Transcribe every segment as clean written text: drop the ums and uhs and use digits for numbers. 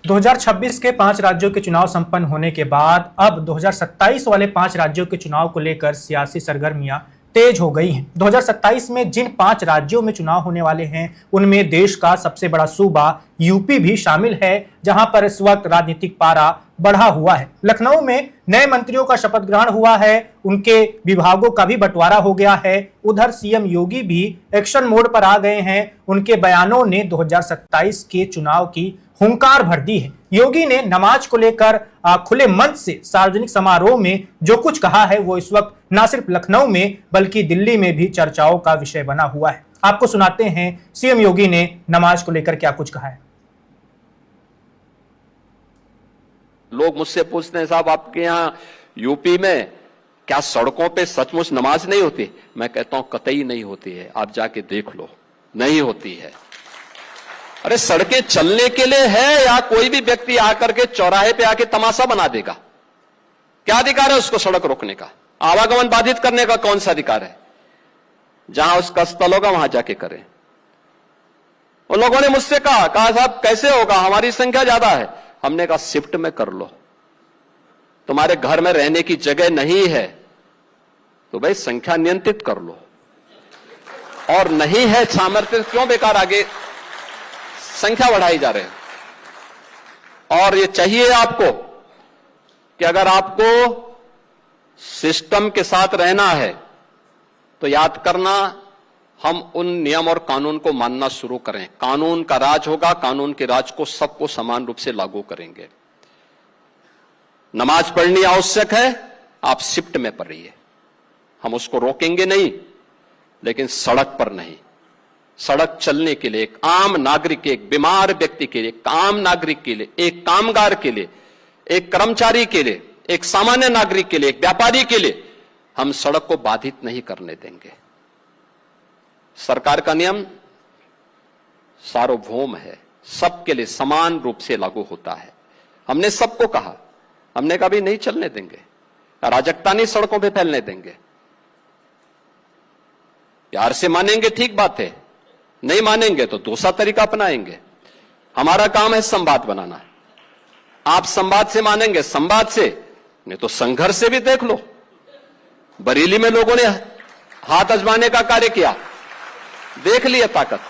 2026 के 5 राज्यों के चुनाव संपन्न होने के बाद अब 2027 वाले 5 राज्यों के चुनाव को लेकर सियासी सरगर्मियां तेज हो गई हैं। 2027 में जिन 5 राज्यों में चुनाव होने वाले हैं उनमें देश का सबसे बड़ा सूबा यूपी भी शामिल है, जहां पर इस वक्त राजनीतिक पारा बढ़ा हुआ है। लखनऊ में नए मंत्रियों का शपथ ग्रहण हुआ है, उनके विभागों का भी बंटवारा हो गया है। उधर सीएम योगी भी एक्शन मोड पर आ गए हैं। उनके बयानों ने 2027 के चुनाव की हुंकार भर दी है। योगी ने नमाज को लेकर खुले मंच से सार्वजनिक समारोह में जो कुछ कहा है वो इस वक्त न सिर्फ लखनऊ में बल्कि दिल्ली में भी चर्चाओं का विषय बना हुआ है। आपको सुनाते हैं सीएम योगी ने नमाज को लेकर क्या कुछ कहा है। लोग मुझसे पूछते हैं, साहब आपके यहाँ यूपी में क्या सड़कों पे सचमुच नमाज नहीं होती? मैं कहता हूं कतई नहीं होती है, आप जाके देख लो, नहीं होती है। अरे सड़कें चलने के लिए है या कोई भी व्यक्ति आकर के चौराहे पे आके तमाशा बना देगा? क्या अधिकार है उसको सड़क रोकने का? आवागमन बाधित करने का कौन सा अधिकार है? जहां उसका स्थल होगा वहां जाके करें। उन लोगों ने मुझसे कहा साहब कैसे होगा, हमारी संख्या ज्यादा है। हमने कहा शिफ्ट में कर लो, तुम्हारे घर में रहने की जगह नहीं है तो भाई संख्या नियंत्रित कर लो, और नहीं है सामर्थ्य क्यों बेकार आगे संख्या बढ़ाई जा रहे हैं। और ये चाहिए आपको कि अगर आपको सिस्टम के साथ रहना है तो याद करना, हम उन नियम और कानून को मानना शुरू करें। कानून का राज होगा, कानून के राज को सबको समान रूप से लागू करेंगे। नमाज पढ़नी आवश्यक है, आप शिफ्ट में पढ़िए, हम उसको रोकेंगे नहीं, लेकिन सड़क पर नहीं। सड़क चलने के लिए एक आम नागरिक, एक बीमार व्यक्ति के लिए, एक आम नागरिक के लिए, एक कामगार के लिए, एक कर्मचारी के लिए, एक सामान्य नागरिक के लिए, एक व्यापारी के लिए हम सड़क को बाधित नहीं करने देंगे। सरकार का नियम सार्वभौम है, सबके लिए समान रूप से लागू होता है। हमने सबको कहा, हमने कभी नहीं चलने देंगे, अराजकता नहीं सड़कों पे फैलने देंगे। प्यार से मानेंगे ठीक बात है, नहीं मानेंगे तो दूसरा तरीका अपनाएंगे। हमारा काम है संवाद बनाना। आप संवाद से मानेंगे, संवाद से, नहीं तो संघर्ष से भी देख लो। बरेली में लोगों ने हाथ आजमाने का कार्य किया, देख लिया ताकत।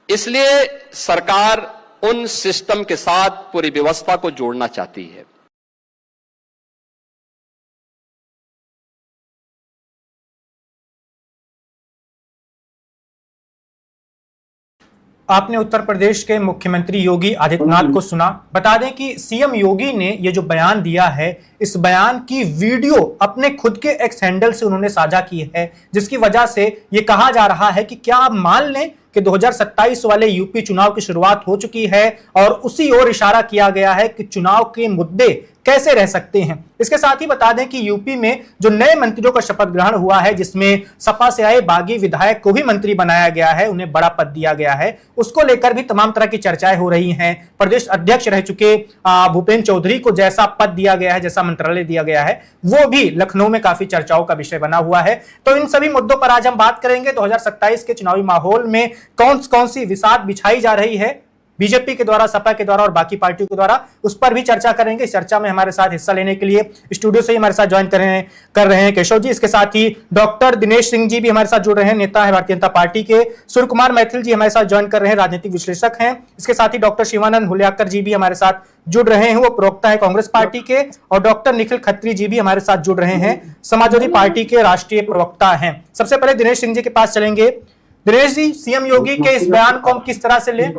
इसलिए सरकार उन सिस्टम के साथ पूरी व्यवस्था को जोड़ना चाहती है। आपने उत्तर प्रदेश के मुख्यमंत्री योगी आदित्यनाथ को सुना। बता दें कि सीएम योगी ने ये जो बयान दिया है, इस बयान की वीडियो अपने खुद के एक्स हैंडल से उन्होंने साझा की है, जिसकी वजह से ये कहा जा रहा है कि क्या आप मान लें कि 2027 वाले यूपी चुनाव की शुरुआत हो चुकी है और उसी ओर इशारा किया गया है कि चुनाव के मुद्दे कैसे रह सकते हैं। इसके साथ ही बता दें कि यूपी में जो नए मंत्रियों का शपथ ग्रहण हुआ है, जिसमें सपा से आए बागी विधायक को भी मंत्री बनाया गया है, उन्हें बड़ा पद दिया गया है, उसको लेकर भी तमाम तरह की चर्चाएं हो रही हैं। प्रदेश अध्यक्ष रह चुके भूपेंद्र चौधरी को जैसा पद दिया गया है, जैसा मंत्रालय दिया गया है, वो भी लखनऊ में काफी चर्चाओं का विषय बना हुआ है। तो इन सभी मुद्दों पर आज हम बात करेंगे। 2027 के चुनावी माहौल में कौन सी विसात बिछाई जा रही है बीजेपी के द्वारा, सपा के द्वारा और बाकी पार्टियों के द्वारा, उस पर भी चर्चा करेंगे। इस चर्चा में हमारे साथ हिस्सा लेने के लिए स्टूडियो से ही हमारे साथ ज्वाइन कर रहे हैं केशव जी। इसके साथ ही डॉक्टर दिनेश सिंह जी भी हमारे साथ जुड़ रहे हैं, नेता है भारतीय जनता पार्टी के। सूर्य कुमार मैथिल जी हमारे साथ ज्वाइन कर रहे हैं, राजनीतिक विश्लेषक हैं। इसके साथ ही डॉक्टर शिवानंद हुलियाकर जी भी हमारे साथ जुड़ रहे हैं, वो प्रवक्ता है कांग्रेस पार्टी के। और डॉक्टर निखिल खत्री जी भी हमारे साथ जुड़ रहे हैं, समाजवादी पार्टी के राष्ट्रीय प्रवक्ता हैं। सबसे पहले दिनेश सिंह जी के पास चलेंगे। दिनेश जी, सीएम योगी के इस बयान को हम किस तरह से लें?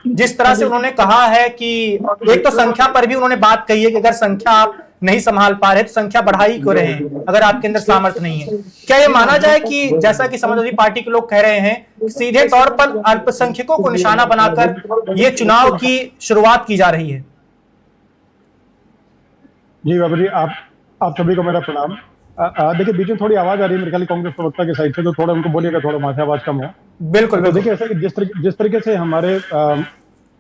जिस तरह से उन्होंने कहा है कि एक तो संख्या पर भी उन्होंने बात कही है कि अगर संख्या आप नहीं संभाल पा रहे तो संख्या बढ़ाई क्यों रहे हैं अगर आपके अंदर सामर्थ्य नहीं है। क्या ये माना जाए कि जैसा कि समाजवादी पार्टी के लोग कह रहे हैं, सीधे तौर पर अल्पसंख्यकों को निशाना बनाकर ये चुनाव की शुरुआत की जा रही है? जी बाबू जी, आप सभी को मेरा प्रणाम। देखिए, बीच में थोड़ी आवाज आ रही है मेरे ख्याल कांग्रेस प्रवक्ता के साइड से, तो थोड़ा उनको बोलिएगा, थोड़ा वहां से आवाज कम हो। बिल्कुल। तो देखिए, ऐसा कि जिस तरीके से हमारे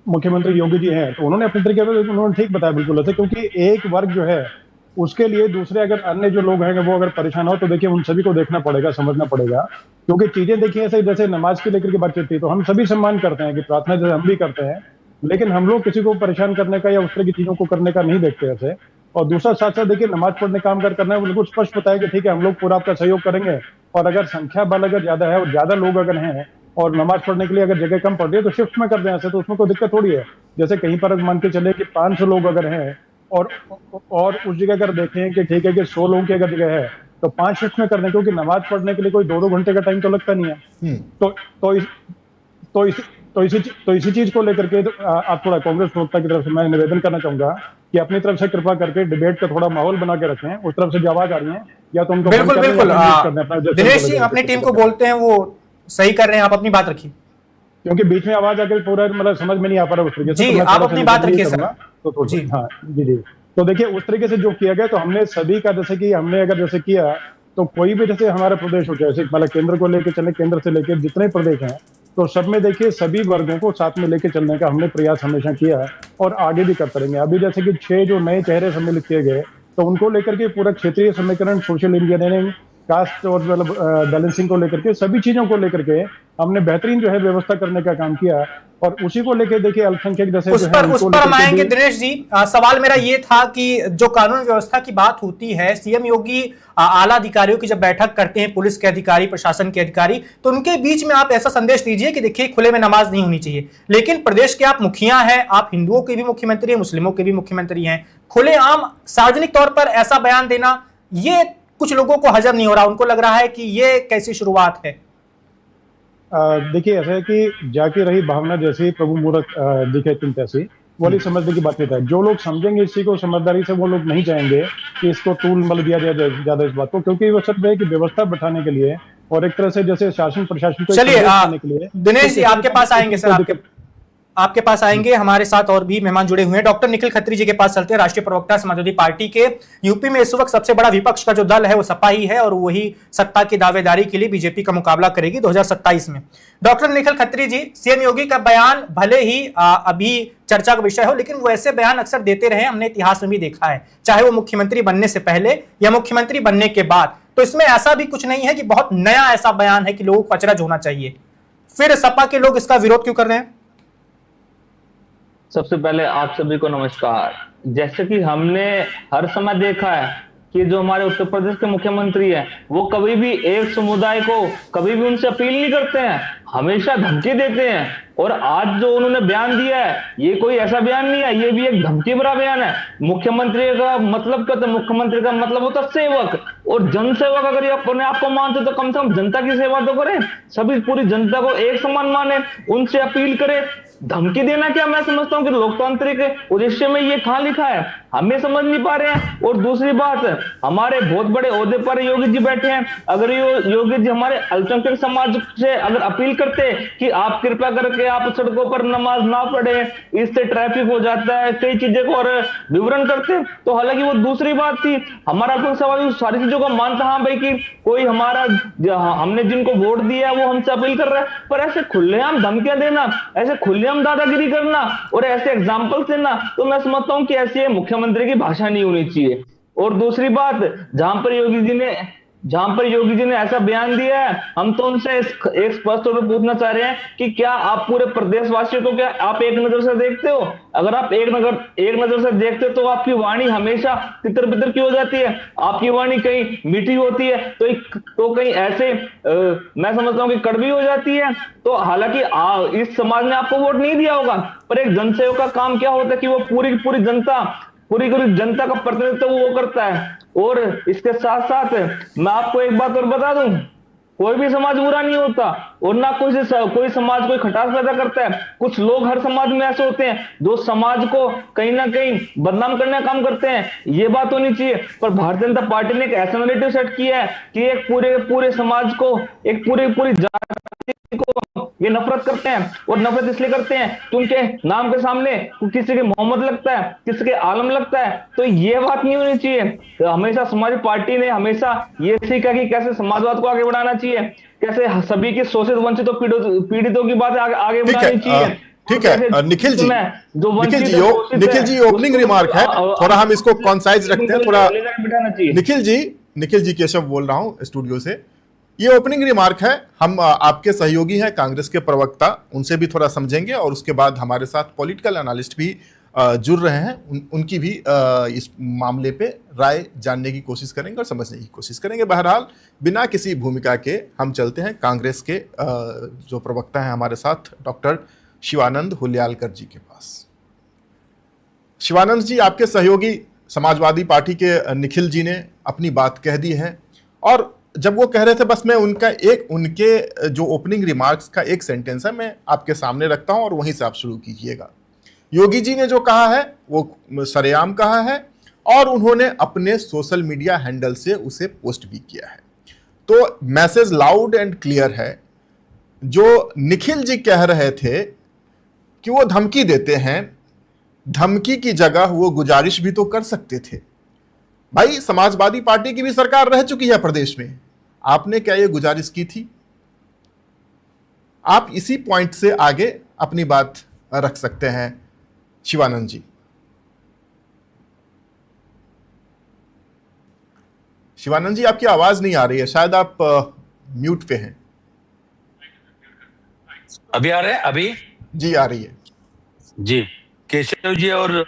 मुख्यमंत्री योगी जी हैं, तो उन्होंने अपने तरीके से उन्होंने ठीक बताया, बिल्कुल ऐसे, क्योंकि एक वर्ग जो है उसके लिए दूसरे अगर अन्य जो लोग हैं वो अगर परेशान हो तो देखिए उन सभी को देखना पड़ेगा, समझना पड़ेगा। क्योंकि चीजें देखिए ऐसे जैसे नमाज की लेकर के बातचीत थी, तो हम सभी सम्मान करते हैं कि प्रार्थना जैसे हम भी करते हैं, लेकिन हम लोग किसी को परेशान करने का या उस तरह की चीजों को करने का नहीं देखते ऐसे। और दूसरा साथ साथ देखिए नमाज पढ़ने काम करना है, बिल्कुल स्पष्ट बताया कि ठीक है हम लोग पूरा आपका सहयोग करेंगे, और अगर संख्या बल अगर ज्यादा है और ज्यादा लोग अगर हैं और नमाज पढ़ने के लिए अगर जगह कम पड़ रही है तो शिफ्ट में कर दें ऐसे, तो उसमें कोई दिक्कत थोड़ी है। जैसे कहीं पर मान के चले कि 500 लोग अगर हैं और उस जगह अगर देखें कि ठीक है कि 100 लोगों की अगर जगह है तो 5 शिफ्ट में कर दें, क्योंकि नमाज पढ़ने के लिए कोई 2-2 घंटे का टाइम तो लगता नहीं है। तो इस तो इस तो इसी चीज को लेकर के आप थोड़ा कांग्रेस प्रवक्ता की तरफ से मैं निवेदन करना चाहूंगा कि अपनी तरफ से कृपा करके डिबेट का थोड़ा माहौल बना के रखें। उस तरफ से जो आवाज आ रही है या तो उनको बिल्कुल बिल्कुल दिनेश जी अपनी टीम को बोलते हैं, वो सही कर रहे हैं, आप अपनी बात रखिए, क्योंकि बीच में आवाज आकर पूरा मतलब समझ में नहीं आ पा रहा उस तरीके से। जी आप अपनी बात रखिए सर। तो जी हाँ जी। तो देखिए उस तरीके से जो किया गया, तो हमने सभी का जैसे कि हमने अगर जैसे किया तो कोई भी जैसे हमारा प्रदेश हो, जैसे मतलब केंद्र को लेकर चले, केंद्र से लेकर जितने प्रदेश हैं तो सब में देखिए सभी वर्गों को साथ में लेके चलने का हमने प्रयास हमेशा किया और आगे भी करते रहेंगे। अभी जैसे कि 6 जो नए चेहरे सम्मिलित किए गए तो उनको लेकर के पूरा क्षेत्रीय समीकरण, सोशल इंजीनियरिंग, कास्ट और मतलब बैलेंसिंग को लेकर के सभी चीजों को लेकर के हमने बेहतरीन जो है व्यवस्था करने का काम किया। और उसी को लेकर देखिए अल्पसंख्यक जैसे उस पर हम आएंगे दिनेश जी। सवाल मेरा ये था कि जो कानून व्यवस्था की बात होती है, सीएम योगी आला अधिकारियों की जब बैठक करते हैं, पुलिस के अधिकारी, प्रशासन के अधिकारी, तो उनके बीच में आप ऐसा संदेश दीजिए कि देखिए खुले में नमाज नहीं होनी चाहिए। लेकिन प्रदेश के आप मुखिया हैं, आप हिंदुओं के भी मुख्यमंत्री हैं, मुस्लिमों के भी मुख्यमंत्री हैं, खुलेआम सार्वजनिक तौर पर ऐसा बयान देना, ये कुछ लोगों को हजम नहीं हो रहा। उनको लग रहा है कि ये कैसी शुरुआत है। देखिए ऐसा है कि जाके रही भावना जैसी प्रभु मूरत दिखे तुम तैसी, वाली समझने की बात है। जो लोग समझेंगे इसी को समझदारी से, वो लोग नहीं चाहेंगे कि इसको टूल मल दिया जाए ज्यादा इस बात को, क्योंकि वो सब है कि व्यवस्था बैठाने के लिए और एक तरह से जैसे शासन प्रशासन को चलिए के लिए। दिनेश जी आपके पास आएंगे सर, आपके पास आएंगे। हमारे साथ और भी मेहमान जुड़े हुए हैं। डॉक्टर निखिल खत्री जी के पास चलते हैं, राष्ट्रीय प्रवक्ता समाजवादी पार्टी के। यूपी में इस वक्त सबसे बड़ा विपक्ष का जो दल है वो सपा ही है और वही सत्ता की दावेदारी के लिए बीजेपी का मुकाबला करेगी 2027 में। डॉक्टर निखिल खत्री जी, सीएम योगी का बयान भले ही अभी चर्चा का विषय हो, लेकिन वो ऐसे बयान अक्सर देते रहे, हमने इतिहास में भी देखा है, चाहे वो मुख्यमंत्री बनने से पहले या मुख्यमंत्री बनने के बाद। तो इसमें ऐसा भी कुछ नहीं है कि बहुत नया ऐसा बयान है कि लोगों को अचरज होना चाहिए। फिर सपा के लोग इसका विरोध क्यों कर रहे हैं? सबसे पहले आप सभी को नमस्कार। जैसे कि हमने हर समय देखा है कि जो हमारे उत्तर प्रदेश के मुख्यमंत्री हैं वो कभी भी एक समुदाय को कभी भी उनसे अपील नहीं करते हैं, हमेशा धमकी देते हैं। और आज जो उन्होंने बयान दिया है ये कोई ऐसा बयान नहीं है, ये भी एक धमकी भरा बयान है। मुख्यमंत्री का मतलब क्या होता है? मुख्यमंत्री का मतलब होता है सेवक, और जन सेवक। अगर ये अपने आप को मानते तो कम से कम जनता की सेवा तो करें, सभी पूरी जनता को एक समान माने, उनसे अपील करें। धमकी देना क्या, मैं समझता हूँ कि लोकतांत्रिक उद्देश्य में ये कहाँ लिखा है, हमें समझ नहीं पा रहे हैं। और दूसरी बात, हमारे बहुत बड़े ओहदे पर योगी जी बैठे हैं, अगर योगी जी हमारे अल्पसंख्यक समाज से अगर अपील करते कि आप कृपया करके आप सड़कों पर नमाज ना पढ़े, इससे ट्रैफिक हो जाता है, कई चीजें को और विवरण करते, तो हालांकि वो दूसरी बात थी। हमारा अल्पसंख्यक समाज सारी चीजों को मानता, हाँ भाई कि कोई हमारा हमने जिनको वोट दिया है वो हमसे अपील कर रहा है, पर ऐसे खुलेआम धमकियां देना, ऐसे खुलेआम दादागिरी करना और ऐसे एग्जाम्पल देना, तो मैं समझता हूं कि ऐसी मुख्यमंत्री की भाषा नहीं होनी चाहिए। और दूसरी बात, जहां पर योगी जी ने ऐसा बयान दिया है, हम तो उनसे एक स्पष्ट तौर पर पूछना चाह रहे हैं कि क्या आप पूरे प्रदेशवासियों को क्या आप एक नजर से देखते हो? अगर आप एक नजर से देखते हो तो आपकी वाणी हमेशा तितर बितर क्यों हो जाती है? आपकी वाणी कहीं मीठी होती है तो कहीं ऐसे मैं समझता हूं कि कड़वी हो जाती है। तो हालांकि इस समाज ने आपको वोट नहीं दिया होगा, पर एक जनसेवक का काम क्या होता है कि वो पूरी जनता का प्रतिनिधित्व वो करता है। और इसके साथ साथ मैं आपको एक बात और बता दूं, कोई भी समाज बुरा नहीं होता और ना कोई समाज कोई खटास पैदा करता है। कुछ लोग हर समाज में ऐसे होते हैं जो समाज को कहीं ना कहीं बदनाम करने का काम करते हैं, ये बात होनी चाहिए। पर भारतीय जनता पार्टी ने एक ऐसा नैरेटिव सेट किया है कि एक पूरे समाज को, एक पूरी जाति को ये नफरत करते हैं। और नफरत इसलिए करते हैं कि उनके नाम के सामने किसी के मोहम्मद लगता है, किसी के आलम लगता है, तो ये बात नहीं होनी चाहिए। तो हमेशा समाजवादी पार्टी ने हमेशा ये सीखा कि कैसे समाजवाद को आगे बढ़ाना चाहिए, कैसे सभी के शोषित वंचितों पीड़ितों की बात आगे बढ़ानी चाहिए। ठीक है निखिल जी, जो निखिल जी निखिल जी ओपनिंग रिमार्क है, थोड़ा हम इसको कॉन्साइज रखते हैं थोड़ा। निखिल जी केशव बोल रहा हूं स्टूडियो से। ये ओपनिंग रिमार्क है, हम आपके सहयोगी हैं कांग्रेस के प्रवक्ता, उनसे भी थोड़ा समझेंगे और उसके बाद हमारे साथ पॉलिटिकल एनालिस्ट भी जुड़ रहे हैं, उनकी भी इस मामले पे राय जानने की कोशिश करेंगे और समझने की कोशिश करेंगे। बहरहाल बिना किसी भूमिका के हम चलते हैं कांग्रेस के जो प्रवक्ता हैं हमारे साथ डॉक्टर शिवानंद हुल्यालकर जी के पास। शिवानंद जी, आपके सहयोगी समाजवादी पार्टी के निखिल जी ने अपनी बात कह दी है और जब वो कह रहे थे, बस मैं उनके जो ओपनिंग रिमार्क्स का एक सेंटेंस है मैं आपके सामने रखता हूं और वहीं से आप शुरू कीजिएगा। योगी जी ने जो कहा है वो सरेआम कहा है और उन्होंने अपने सोशल मीडिया हैंडल से उसे पोस्ट भी किया है। तो मैसेज लाउड एंड क्लियर है। जो निखिल जी कह रहे थे कि वो धमकी देते हैं, धमकी की जगह वो गुजारिश भी तो कर सकते थे। भाई, समाजवादी पार्टी की भी सरकार रह चुकी है प्रदेश में, आपने क्या ये गुजारिश की थी? आप इसी पॉइंट से आगे अपनी बात रख सकते हैं शिवानंद जी। शिवानंद जी, आपकी आवाज नहीं आ रही है, शायद आप म्यूट पे हैं। अभी आ रहे हैं? अभी जी आ रही है जी। केशव जी और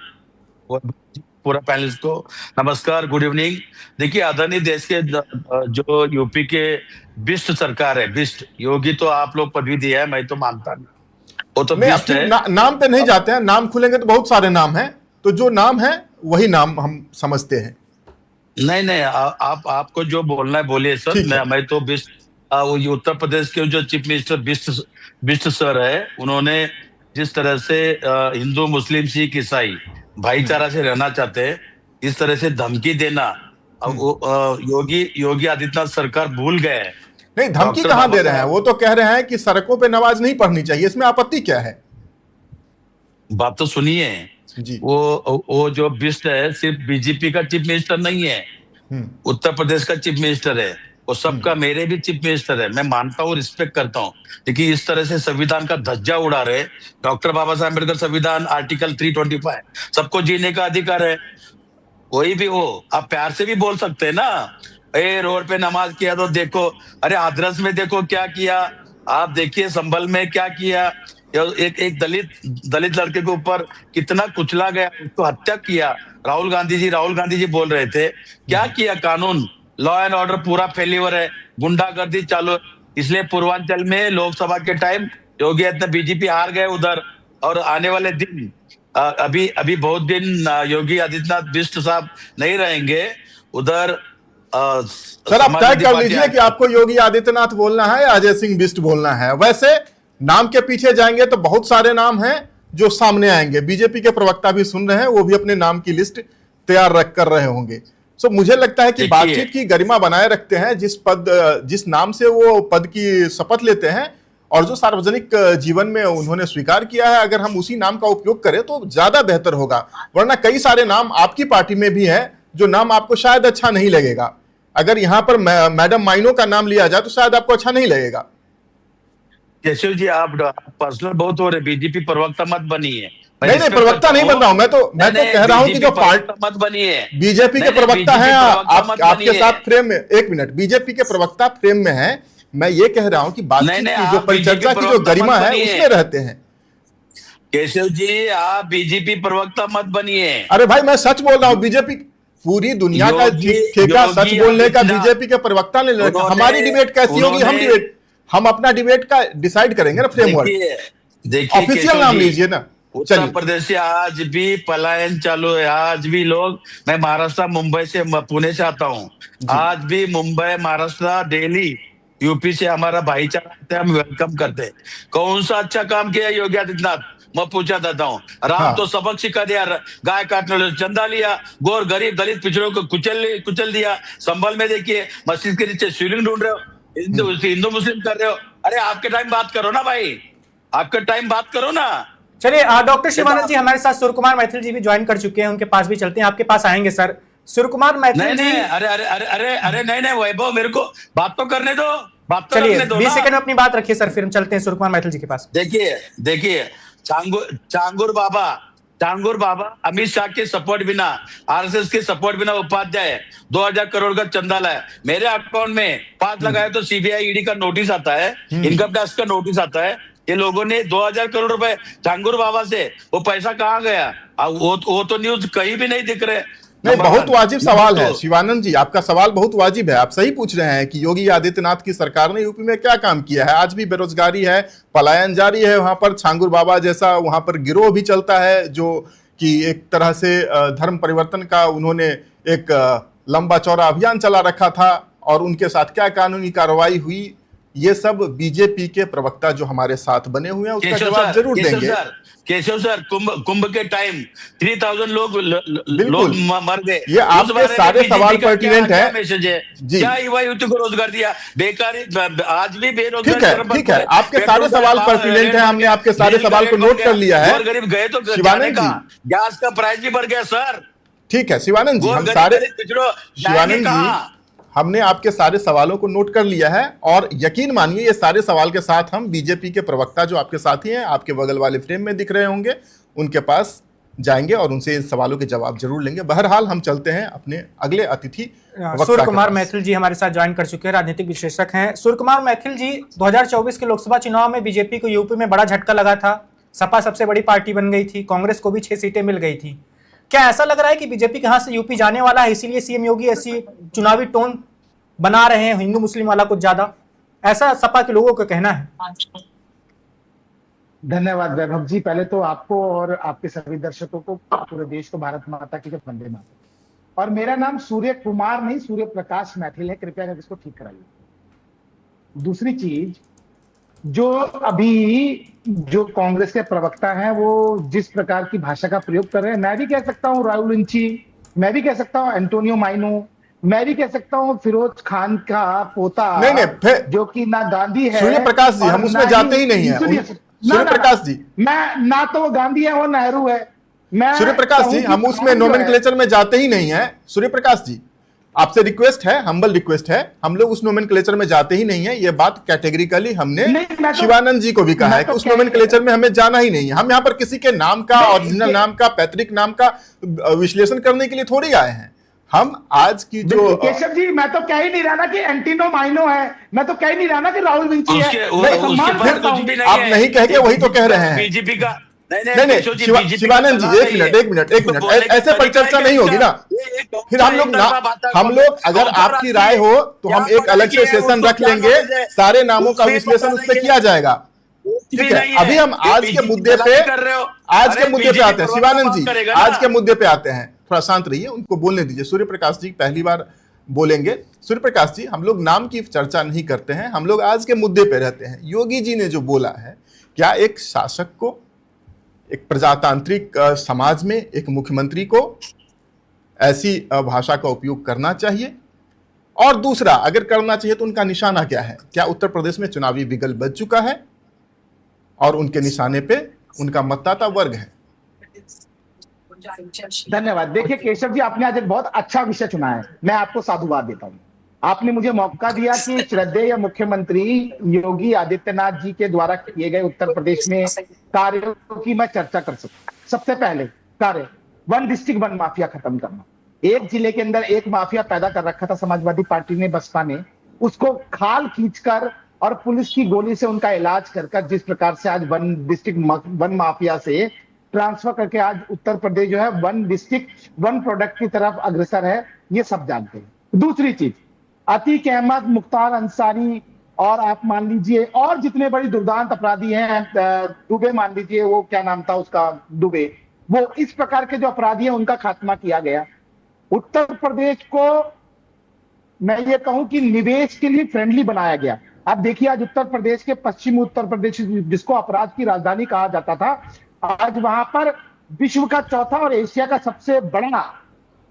पूरा पैनलिस्ट को नमस्कार, गुड इवनिंग। देखिए, आदरणीय देश के जो यूपी के बिस्ट सरकार है, बिस्ट योगी तो आप लोग पदवी दिया है, मैं तो मानता नहीं, वो तो बिस्ट है। नाम पे नहीं जाते हैं, नाम खुलेंगे तो बहुत सारे नाम हैं, तो जो नाम है वही नाम हम समझते हैं। नहीं, आपको जो बोलना है बोलिए सर। मैं तो बिस्ट, उत्तर प्रदेश के जो चीफ मिनिस्टर बिस्ट सर है, उन्होंने जिस तरह से हिंदू मुस्लिम सिख ईसाई भाईचारा से रहना चाहते हैं, इस तरह से धमकी देना, योगी आदित्यनाथ सरकार भूल गए। नहीं, धमकी कहां दे रहे हैं? वो तो कह रहे हैं कि सड़कों पे नमाज नहीं पढ़नी चाहिए, इसमें आपत्ति क्या है? बात तो सुनिए जी। वो जो बिस्ट है सिर्फ बीजेपी का चीफ मिनिस्टर नहीं है, उत्तर प्रदेश का चीफ मिनिस्टर है, वो सबका, मेरे भी चीफ मिनिस्टर है। मैं मानता हूँ, रिस्पेक्ट करता हूँ, लेकिन इस तरह से संविधान का धज्जा उड़ा रहे। डॉक्टर बाबा साहब अम्बेडकर संविधान आर्टिकल 325, सबको जीने का अधिकार है, कोई भी हो। आप प्यार से भी बोल सकते हैं ना, ए रोड पे नमाज किया तो देखो, अरे हाथरस में देखो क्या किया, आप देखिए संभल में क्या किया, एक दलित लड़के के ऊपर कितना कुचला गया, उसको हत्या किया। राहुल गांधी जी बोल रहे थे, क्या किया कानून, लॉ एंड ऑर्डर पूरा फेल्यूर है, गुंडागर्दी चालू। इसलिए पूर्वांचल में लोकसभा के टाइम योगी आदित्यनाथ बीजेपी हार गए उधर, और आने वाले दिन अभी बहुत दिन योगी आदित्यनाथ बिस्ट साहब नहीं रहेंगे उधर। सर, आप तय कर लीजिए कि आपको योगी आदित्यनाथ बोलना है या अजय सिंह बिस्ट बोलना है। वैसे नाम के पीछे जाएंगे तो बहुत सारे नाम हैं जो सामने आएंगे। बीजेपी के प्रवक्ता भी सुन रहे हैं, वो भी अपने नाम की लिस्ट तैयार रख कर रहे होंगे। सो मुझे लगता है कि बातचीत की गरिमा बनाए रखते हैं, जिस नाम से वो पद की शपथ लेते हैं और जो सार्वजनिक जीवन में उन्होंने स्वीकार किया है, अगर हम उसी नाम का उपयोग करें तो ज्यादा बेहतर होगा। वरना कई सारे नाम आपकी पार्टी में भी है जो नाम आपको शायद अच्छा नहीं लगेगा। अगर यहां पर मैडम माइनो का नाम लिया जाए तो शायद आपको अच्छा नहीं लगेगा। केशव जी, आप पर्सनल बहुत हो रहे, बीजेपी प्रवक्ता मत बनिए। नहीं, प्रवक्ता नहीं बन रहा हूं, मैं तो कह रहा हूं कि जो पार्टी मत बनिए, बीजेपी के प्रवक्ता हैं आपके साथ फ्रेम में, एक मिनट, बीजेपी के प्रवक्ता फ्रेम में है, मैं ये कह रहा हूं कि बातचीत की जो परिचर्चा की जो गरिमा है उसमें रहते हैं। केशव जी, आप बीजेपी प्रवक्ता मत बनिए। अरे भाई, मैं सच बोल रहा हूं, बीजेपी पूरी दुनिया का ठेका सच बोलने का बीजेपी के प्रवक्ता ने ले। हमारी डिबेट कैसी होगी, हम अपना डिबेट का डिसाइड करेंगे ना, फ्रेमवर्क। देखिए, ऑफिशियल नाम लीजिए ना। उत्तर प्रदेश से आज भी पलायन चालू है, आज भी लोग, मैं महाराष्ट्र मुंबई से पुणे से आता हूँ, आज भी मुंबई महाराष्ट्र दिल्ली यूपी से हमारा भाईचारा, हम वेलकम करते हैं। कौन सा अच्छा काम किया योगी आदित्यनाथ, मैं पूछा देता हूँ। राम तो सबक सिखा दिया, गाय काटने वाले चंदा लिया, गोर गरीब दलित पिछड़ों को कुचल दिया। संभल में देखिए, मस्जिद के नीचे शिवलिंग ढूंढ रहे हो, हिंदू मुस्लिम कर रहे हो। अरे आपके टाइम बात करो ना भाई, आपका टाइम बात करो ना। चलिए, डॉक्टर शिवानंद जी हमारे साथ सूर्यकुमार मैथिल जी भी ज्वाइन कर चुके हैं, उनके पास भी चलते हैं, आपके पास आएंगे सर। सूर्यकुमार मैथिल जी, अरे नहीं वैभव, मेरे को बात तो करने दो, बात तो चलिए करने दो। 20 सेकंड में अपनी बात रखिए सर, फिर हम चलते हैं सूर्यकुमार मैथिल जी के पास। देखिए चांगुर बाबा अमित शाह के सपोर्ट बिना, आरएसएस के सपोर्ट बिना उपाध्याय 2000 करोड़ का चंदा लाया, मेरे अकाउंट में 5 लगाए तो सीबीआई ईडी का नोटिस आता है, इनकम टैक्स का नोटिस आता है। ये लोगों ने 2000 करोड़ रुपए चांगुर बाबा से, वो पैसा कहाँ गया? वो तो न्यूज कहीं भी नहीं दिख रहे। नहीं, बहुत वाजिब सवाल है शिवानंद जी, आपका सवाल बहुत वाजिब है। आप सही पूछ रहे हैं कि योगी आदित्यनाथ की सरकार ने यूपी में क्या काम किया है। आज भी बेरोजगारी है, पलायन जारी है, वहां पर छांगुर बाबा जैसा वहां पर गिरोह भी चलता है, जो कि एक तरह से धर्म परिवर्तन का उन्होंने एक लंबा चौड़ा अभियान चला रखा था, और उनके साथ क्या कानूनी कार्रवाई हुई, ये सब बीजेपी के प्रवक्ता जो हमारे साथ बने हुए हैं उसका जवाब जरूर देंगे। केशव सर, कुंभ के टाइम 3000 लोग मर गए। ये आपके सारे सवाल पर्टिनेंट है। मैसेज है क्या युवा युवती को रोजगार दिया? बेकारी आज भी बेरोजगार। ठीक है, आपके सारे सवाल पर्टिनेंट है, हमने आपके सारे सवाल को नोट कर लिया है। और गरीब गए तो शिवानंद जी, गैस का प्राइस भी बढ़ गया सर। ठीक है शिवानंद जी, हम सारे शिवानंद जी हमने आपके सारे सवालों को नोट कर लिया है, और यकीन मानिए ये सारे सवाल के साथ हम बीजेपी के प्रवक्ता जो आपके साथी हैं, आपके बगल वाले फ्रेम में दिख रहे होंगे, उनके पास जाएंगे और उनसे इन सवालों के जवाब जरूर लेंगे। बहरहाल हम चलते हैं अपने अगले अतिथि सूर्य कुमार मैथिल जी हमारे साथ ज्वाइन कर चुके हैं, राजनीतिक विश्लेषक हैं। सूर्य कुमार मैथिल जी, 2024 के लोकसभा चुनाव में बीजेपी को यूपी में बड़ा झटका लगा था, सपा सबसे बड़ी पार्टी बन गई थी, कांग्रेस को भी 6 सीटें मिल गई थी। क्या ऐसा लग रहा है कि बीजेपी कहां से यूपी जाने वाला है, इसीलिए सीएम योगी ऐसी चुनावी टोन बना रहे हैं हिंदू मुस्लिम वाला कुछ ज्यादा, ऐसा सपा के लोगों का कहना है? धन्यवाद वैभव जी, पहले तो आपको और आपके सभी दर्शकों को, पूरे देश को भारत माता की जय, वंदे मातरम। और मेरा नाम सूर्य कुमार नहीं, सूर्य प्रकाश मैथिल है, कृपया करके इसको ठीक कराइए। दूसरी चीज, जो अभी जो कांग्रेस के प्रवक्ता हैं वो जिस प्रकार की भाषा का प्रयोग कर रहे हैं, मैं भी कह सकता हूँ राहुल इंची, मैं भी कह सकता हूँ एंटोनियो माइनो, मैं भी कह सकता हूँ फिरोज खान का पोता, नहीं, जो कि ना गांधी है, सूर्य प्रकाश जी, हम उसमें जाते ही नहीं है। सूर्य प्रकाश जी, मैं ना तो वो गांधी है वो नेहरू है। मैं सूर्य प्रकाश जी, हम उसमें नोमेनक्लेचर में जाते ही नहीं है। सूर्य प्रकाश जी, आपसे रिक्वेस्ट है, हम्बल रिक्वेस्ट है, हम लोग उस नोमेनक्लेचर में जाते ही नहीं है। ये बात कैटेगरिकली हमने शिवानंद जी को भी कहा है कि उस नोमेनक्लेचर में हमें जाना ही नहीं है। हम यहाँ पर किसी के नाम का, ओरिजिनल नाम का, पैतृक नाम का विश्लेषण करने के लिए थोड़ी आए हैं। हम आज की जो केशव जी, मैं तो कह ही नहीं रहा ना कि एंटीनो माइनो है, मैं तो कह ही नहीं रहा ना कि राहुल विंची है। आप नहीं कह के वही तो कह रहे हैं बीजेपी का। नहीं, शिवानंद जी, एक मिनट, ऐसे पर चर्चा नहीं होगी ना। फिर हम लोग अगर आपकी राय हो तो हम एक अलग से सेशन रख लेंगे, सारे नामों का विश्लेषण उस पर किया जाएगा। ठीक है, अभी हम आज के मुद्दे पे आते हैं। शिवानंद जी, आज के मुद्दे पे आते हैं, थोड़ा शांत रहिए, उनको बोलने दीजिए। सूर्य प्रकाश जी पहली बार बोलेंगे। सूर्य प्रकाश जी, हम लोग नाम की चर्चा नहीं करते हैं, हम लोग आज के मुद्दे पे रहते हैं। योगी जी ने जो बोला है, क्या एक शासक को, एक प्रजातांत्रिक समाज में एक मुख्यमंत्री को ऐसी भाषा का उपयोग करना चाहिए? और दूसरा, अगर करना चाहिए तो उनका निशाना क्या है? क्या उत्तर प्रदेश में चुनावी बिगल बज चुका है और उनके निशाने पे उनका मतदाता वर्ग है? धन्यवाद। देखिए केशव जी, आपने आज एक बहुत अच्छा विषय चुना है, मैं आपको साधुवाद देता हूँ। आपने मुझे मौका दिया कि श्रद्धेय मुख्यमंत्री योगी आदित्यनाथ जी के द्वारा किए गए उत्तर प्रदेश में कार्यों की मैं चर्चा कर सकूं। सबसे पहले कार्य, वन डिस्ट्रिक्ट वन माफिया खत्म करना। एक जिले के अंदर एक माफिया पैदा कर रखा था समाजवादी पार्टी ने, बसपा ने, उसको खाल खींचकर और पुलिस की गोली से उनका इलाज कर जिस प्रकार से आज वन डिस्ट्रिक्ट वन माफिया से ट्रांसफर करके आज उत्तर प्रदेश जो है वन डिस्ट्रिक्ट वन प्रोडक्ट की तरफ अग्रसर है, ये सब जानते हैं। दूसरी चीज, अतीक अहमद, मुख्तार अंसारी और आप मान लीजिए और जितने बड़ी दुर्दांत अपराधी हैं, दुबे मान लीजिए, वो क्या नाम था उसका, दुबे, वो इस प्रकार के जो अपराधी हैं उनका खात्मा किया गया। उत्तर प्रदेश को मैं ये कहूं कि निवेश के लिए फ्रेंडली बनाया गया। आप देखिए आज उत्तर प्रदेश के पश्चिमी उत्तर प्रदेश, जिसको अपराध की राजधानी कहा जाता था, आज वहां पर विश्व का चौथा और एशिया का सबसे बड़ा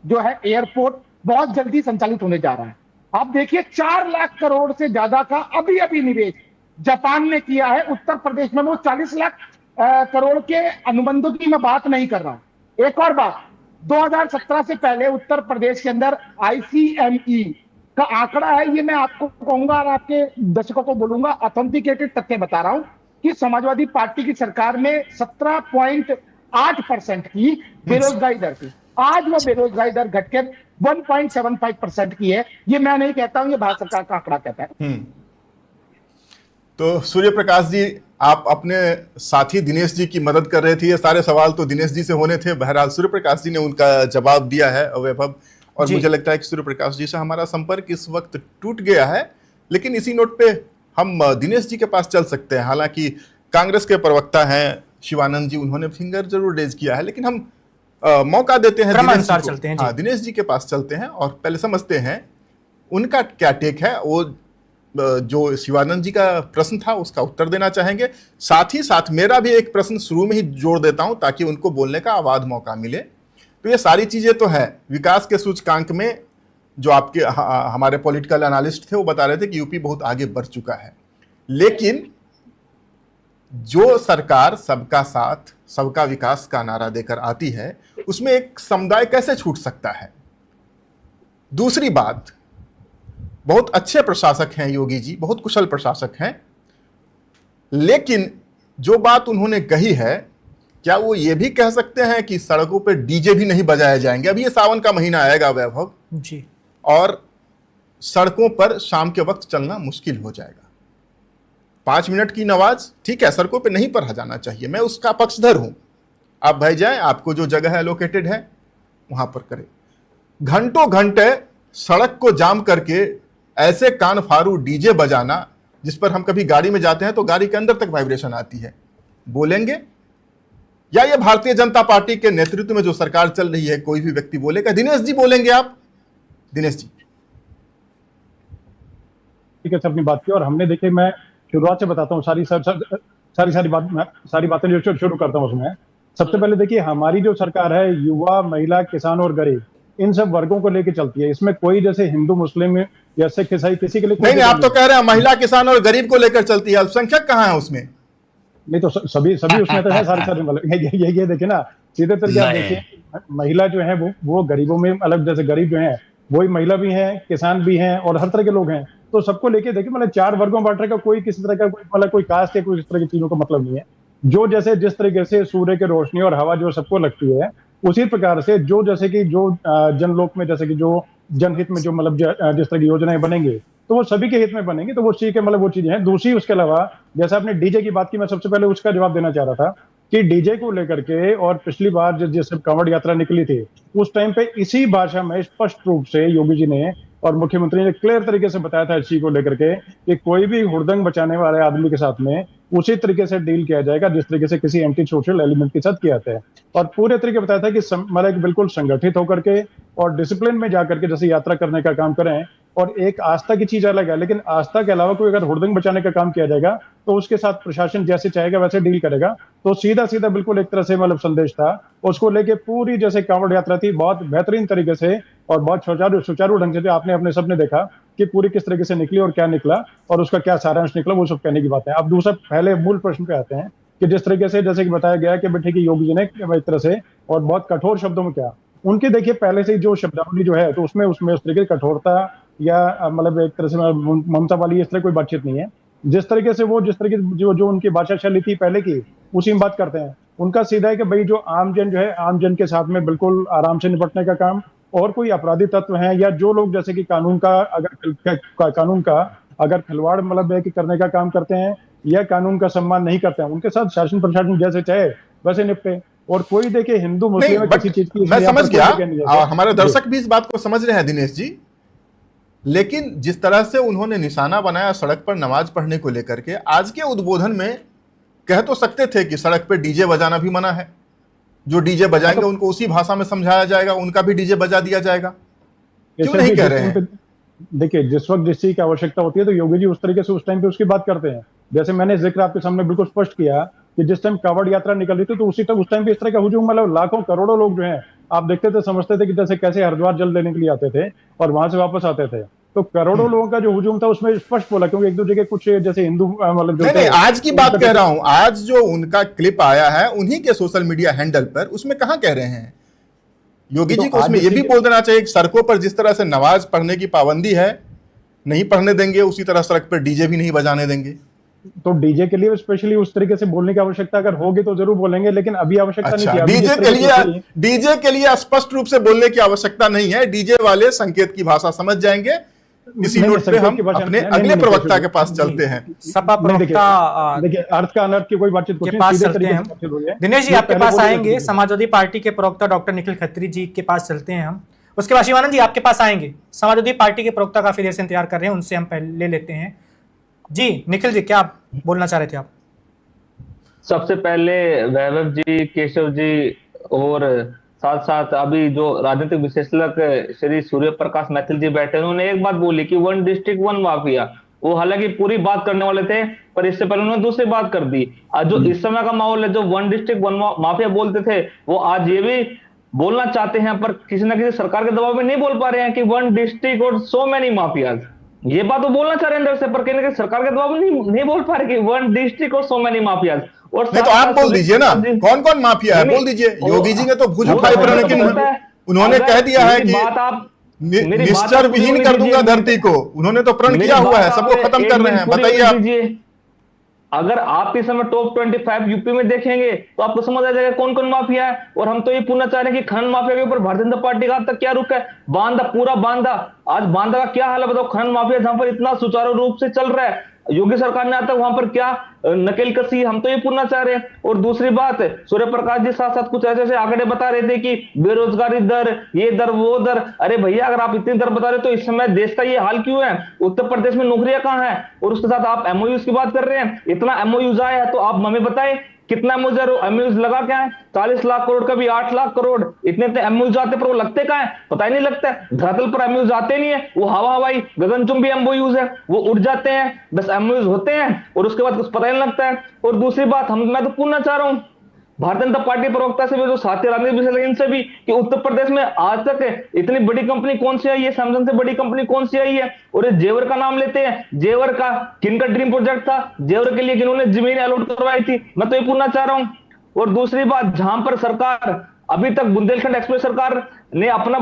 जो है एयरपोर्ट बहुत जल्दी संचालित होने जा रहा है। आप देखिए 4 लाख करोड़ से ज्यादा का अभी अभी निवेश जापान ने किया है उत्तर प्रदेश में। वो 40 लाख करोड़ के अनुबंधों की मैं बात नहीं कर रहा हूं। एक और बात, 2017 से पहले उत्तर प्रदेश के अंदर ICME का आंकड़ा है, ये मैं आपको कहूंगा और आपके दर्शकों को बोलूंगा, ऑथेंटिकेटेड तथ्य बता रहा हूं। कि समाजवादी पार्टी की सरकार में 17.8% की बेरोजगारी दर थी। आज वो बेरोजगारी दर घटकर 1.75% की है। ये मैं नहीं कहता हूं, ये भारत सरकार का आंकड़ा कहता है। तो सूर्य प्रकाश जी, आप अपने साथी दिनेश जी की मदद कर रहे थे। ये सारे सवाल तो दिनेश जी से होने थे, बहरहाल सूर्य प्रकाश जी ने उनका जवाब दिया है वैभव, और मुझे लगता है कि सूर्य प्रकाश जी से हमारा संपर्क इस वक्त टूट गया है। लेकिन इसी नोट पे हम दिनेश जी के पास चल सकते हैं। हालांकि कांग्रेस के प्रवक्ता हैं शिवानंद जी, उन्होंने फिंगर जरूर रेज किया है, लेकिन हम मौका देते हैं क्रमानुसार चलते हैं। हाँ, दिनेश जी के पास चलते हैं और पहले समझते हैं उनका क्या टेक है। वो जो शिवानंद जी का प्रश्न था उसका उत्तर देना चाहेंगे। साथ ही साथ मेरा भी एक प्रश्न शुरू में ही जोड़ देता हूं ताकि उनको बोलने का आवाज मौका मिले। तो ये सारी चीजें तो है विकास के सूचकांक में, जो आपके हमारे पॉलिटिकल एनालिस्ट थे वो बता रहे थे कि यूपी बहुत आगे बढ़ चुका है। लेकिन जो सरकार सबका साथ सबका विकास का नारा देकर आती है, उसमें एक समुदाय कैसे छूट सकता है? दूसरी बात, बहुत अच्छे प्रशासक हैं योगी जी, बहुत कुशल प्रशासक हैं, लेकिन जो बात उन्होंने कही है, क्या वो ये भी कह सकते हैं कि सड़कों पे डीजे भी नहीं बजाए जाएंगे? अभी ये सावन का महीना आएगा वैभव जी, और सड़कों पर शाम के वक्त चलना मुश्किल हो जाएगा। 5 मिनट की नमाज ठीक है, सड़कों पे नहीं पढ़ा जाना चाहिए, मैं उसका पक्षधर हूं। आप भाई जाएं, आपको जो जगह एलोकेटेड है वहां पर करें। घंटों घंटे सड़क को जाम करके ऐसे कान फारू डीजे बजाना, जिस पर हम कभी गाड़ी में जाते हैं तो गाड़ी के अंदर तक वाइब्रेशन आती है, बोलेंगे? या ये भारतीय जनता पार्टी के नेतृत्व में जो सरकार चल रही है कोई भी व्यक्ति बोलेगा? दिनेश जी बोलेंगे आप? दिनेश जी। ठीक है, अपनी बात की, और हमने देखे, मैं शुरुआत से बताता हूँ सारी बातें जो शुरू करता हूँ उसमें। सबसे पहले देखिए, हमारी जो सरकार है युवा, महिला, किसान और गरीब, इन सब वर्गों को लेकर चलती है। इसमें कोई जैसे हिंदू, मुस्लिम या सिख, ईसाई किसी के लिए नहीं, आप तो कह रहे हैं महिला, किसान और गरीब को लेकर चलती है, अल्पसंख्यक कहाँ है उसमें? नहीं तो सभी उसमें तो है, सारे मतलब ये देखिए ना, सीधे तरीके आप देखिए, महिला जो है वो गरीबों में, मतलब जैसे गरीब जो है वही महिला भी है, किसान भी हैं और हर तरह के लोग हैं। तो सबको लेके देखिए, मतलब 4 वर्गों में बांटने का कोई किसी तरह का मतलब कोई कास्ट या कोई इस तरह की चीजों का मतलब नहीं है। जो जैसे जिस तरीके से सूर्य की रोशनी और हवा जो सबको लगती है, उसी प्रकार से जो जैसे कि जो जनलोक में जैसे कि जो जनहित में जो मतलब जिस तरह की योजनाएं बनेंगी तो वो सभी के हित में बनेंगी। तो वो चीज के मतलब वो चीजें हैं। दूसरी उसके अलावा जैसे आपने डीजे की बात की, मैं सबसे पहले उसका जवाब देना चाह रहा था कि डीजे को लेकर के, और पिछली बार जैसे कांवड़ यात्रा निकली थी उस टाइम पे इसी भाषा में स्पष्ट रूप से योगी जी ने और मुख्यमंत्री ने क्लियर तरीके से बताया था इस चीज को लेकर के कि कोई भी हुड़दंग बचाने वाले आदमी के साथ में उसी तरीके से डील किया जाएगा जिस तरीके से किसी एंटी सोशल एलिमेंट के साथ किया जाता है। और पूरे तरीके बताया था कि मतलब बिल्कुल संगठित होकर के और डिसिप्लिन में जाकर के जैसे यात्रा करने का काम करें। और एक आस्था की चीज अलग है, लेकिन आस्था के अलावा कोई अगर हुड़दंग बचाने का काम किया जाएगा तो उसके साथ प्रशासन जैसे चाहेगा वैसे डील करेगा। तो सीधा सीधा बिल्कुल एक तरह से मतलब संदेश था। उसको लेके पूरी जैसे कांवड़ यात्रा थी, बहुत बेहतरीन तरीके से और बहुत सुचारू ढंग से जो आपने अपने सबने देखा कि पूरी किस तरीके से निकली और क्या निकला और उसका क्या सारांश निकला, वो सब कहने की बात है। अब दूसरा पहले मूल प्रश्न पे आते हैं कि जिस तरीके से जैसे कि बताया गया कि ठीक है योगी जी ने एक तरह से और बहुत कठोर शब्दों में क्या उनके देखिए पहले से जो शब्दावली जो है तो उसमें उस तरीके की कठोरता या मतलब एक तरह से ममता वाली इस तरह कोई बातचीत नहीं है। जिस तरीके से वो जिस तरीके जो उनकी भाषा शैली थी पहले की उसी में बात करते हैं। उनका सीधा है कि भाई जो आमजन जो है आमजन के साथ में बिल्कुल आराम से निपटने का काम, और कोई अपराधी तत्व हैं या जो लोग जैसे कि कानून का अगर खिलवाड़ मतलब है कि करने का काम करते हैं या कानून का सम्मान नहीं करते हैं, उनके साथ शासन प्रशासन जैसे चाहे वैसे निपटे। और कोई देखिए हिंदू मुस्लिम किसी चीज की, मैं समझ गया और हमारे दर्शक भी इस बात को समझ रहे हैं दिनेश जी, लेकिन जिस तरह से उन्होंने निशाना बनाया सड़क पर नमाज पढ़ने को लेकर के, आज के उद्बोधन में कह तो सकते थे कि सड़क पे डीजे बजाना भी मना है, जो डीजे बजाएंगे उनको उसी भाषा में समझाया जाएगा, उनका भी डीजे बजा दिया जाएगा। क्यों नहीं कह रहे हैं? देखिए जिस वक्त जिस चीज की आवश्यकता होती है तो योगी जी उस तरीके से उस टाइम पे उसकी बात करते हैं। जैसे मैंने जिक्र आपके सामने बिल्कुल स्पष्ट किया कि जिस टाइम कांवड़ यात्रा निकल रही थी तो उसी टाइम उस टाइम पे इस तरह का हुजूम, मतलब लाखों करोड़ों लोग जो हैं आप देखते थे, समझते थे कि जैसे कैसे हरिद्वार जल लेने के लिए आते थे और वहां से वापस आते थे। तो करोड़ों लोगों का जो हुजूम था उसमें स्पष्ट बोला, क्योंकि एक दूसरे के कुछ जैसे हिंदू मतलब नहीं, आज की बात कह रहा हूं, आज जो उनका क्लिप आया है उन्हीं के सोशल मीडिया हैंडल पर, उसमें कहां कह रहे हैं योगी जी को? उसमें यह भी बोल देना चाहिए कि सड़कों पर जिस तरह से नमाज पढ़ने की पाबंदी है नहीं पढ़ने देंगे, उसी तरह सड़क पर डीजे भी नहीं बजाने देंगे। तो डीजे के लिए स्पेशली उस तरीके से बोलने की आवश्यकता अगर होगी तो जरूर बोलेंगे, लेकिन अभी आवश्यकता नहीं अच्छा, थी। अभी जिस डीजे के लिए स्पष्ट रूप से बोलने की आवश्यकता नहीं है। डीजे वाले संकेत की भाषा समझ जाएंगे। इसी नोट पे हम अपने अगले प्रवक्ता के पास चलते हैं। सपा प्रवक्ता देखिए, अर्थ का अनर्थ की कोई बातचीत के पास चलते हैं हम। दिनेश जी आपके पास आएंगे, समाजवादी पार्टी के प्रवक्ता डॉक्टर निखिल खत्री जी के पास चलते हैं हम। उसके बाद शिवानंद जी आपके पास आएंगे, समाजवादी पार्टी के प्रवक्ता काफी देर से इंतजार कर रहे हैं, उनसे हम पहले ले लेते हैं। जी निखिल जी, क्या बोलना चाह रहे थे आप? सबसे पहले वैभव जी, केशव जी और साथ साथ अभी जो राजनीतिक विश्लेषक श्री सूर्य प्रकाश मैथिल जी बैठे, उन्होंने एक बात बोली कि वन डिस्ट्रिक्ट वन माफिया। वो हालांकि पूरी बात करने वाले थे, पर इससे पहले उन्होंने दूसरी बात कर दी। जो इस समय का माहौल है, जो वन डिस्ट्रिक्ट वन माफिया बोलते थे, वो आज ये भी बोलना चाहते हैं, पर किसी ना किसी सरकार के दबाव में नहीं बोल पा रहे हैं कि वन डिस्ट्रिक्ट और सो मैनी माफियाज। ये बात तो बोलना चाह रहे हैं अंदर से, पर कहीं ना कहीं सरकार के दबाव में नहीं बोल पा रहे कि वन डिस्ट्रिक्ट और सो मैनी माफियाज। और नहीं तो आप बोल दीजिए ना, कौन कौन माफिया है, बोल दीजिए। योगी जी ने तो भुज उठाई, पर लेकिन उन्होंने कह दिया है कि निश्चर विहीन कर दूंगा धरती को। उन्होंने तो प्रण किया हुआ है, सबको खत्म कर रहे हैं। बताइए आप। अगर आप इस समय टॉप 25 यूपी में देखेंगे तो आपको समझ आ जाएगा कौन कौन माफिया है। और हम तो ये पूछना चाह रहे हैं कि खनन माफिया के ऊपर भारतीय जनता पार्टी का अब तक क्या रुख है? बांदा, पूरा बांदा, आज बांदा का क्या हाल है बताओ? खनन माफिया जहां पर इतना सुचारू रूप से चल रहा है, योगी सरकार ने आज तक वहां पर क्या नकेल कसी, हम तो ये पूछना चाह रहे हैं। और दूसरी बात, सूर्य प्रकाश जी साथ साथ कुछ ऐसे आंकड़े बता रहे थे कि बेरोजगारी दर, ये दर, वो दर। अरे भैया, अगर आप इतनी दर बता रहे हो तो इस समय देश का ये हाल क्यों है? उत्तर प्रदेश में नौकरियां कहां है? और उसके साथ आप एमओयूज की बात कर रहे हैं। इतना एमओयूज आया है तो आप हमें बताएं कितना एमओयूज लगा क्या है? 40 लाख करोड़ का भी 8 लाख करोड़, इतने एमओयूज आते, पर वो लगते कहां है? पता ही नहीं लगता है। धरातल पर एमओयूज आते नहीं है, वो हवा हवाई गगनचुंबी एमओयूज है, वो उड़ जाते हैं, बस एमओयूज होते हैं और उसके बाद कुछ पता ही नहीं लगता है। और दूसरी बात, मैं तो पूछना चाह रहा हूं भारतीय जनता पार्टी प्रवक्ता से भी, जो साथी राजनीतिक विशेषज्ञ इनसे भी, कि उत्तर प्रदेश में आज तक इतनी बड़ी कंपनी कौन सी आई है? सैमसंग से बड़ी कंपनी कौन सी आई है? और ये जेवर का नाम लेते हैं, जेवर का किनका ड्रीम प्रोजेक्ट था? जेवर के लिए किन्होंने जमीन अलॉट करवाई थी? मैं तो ये पूछना चाह रहा हूं। और दूसरी बात, जहां पर सरकार अभी तक बुंदेलखंड एक्सप्रेस सरकार ने अपना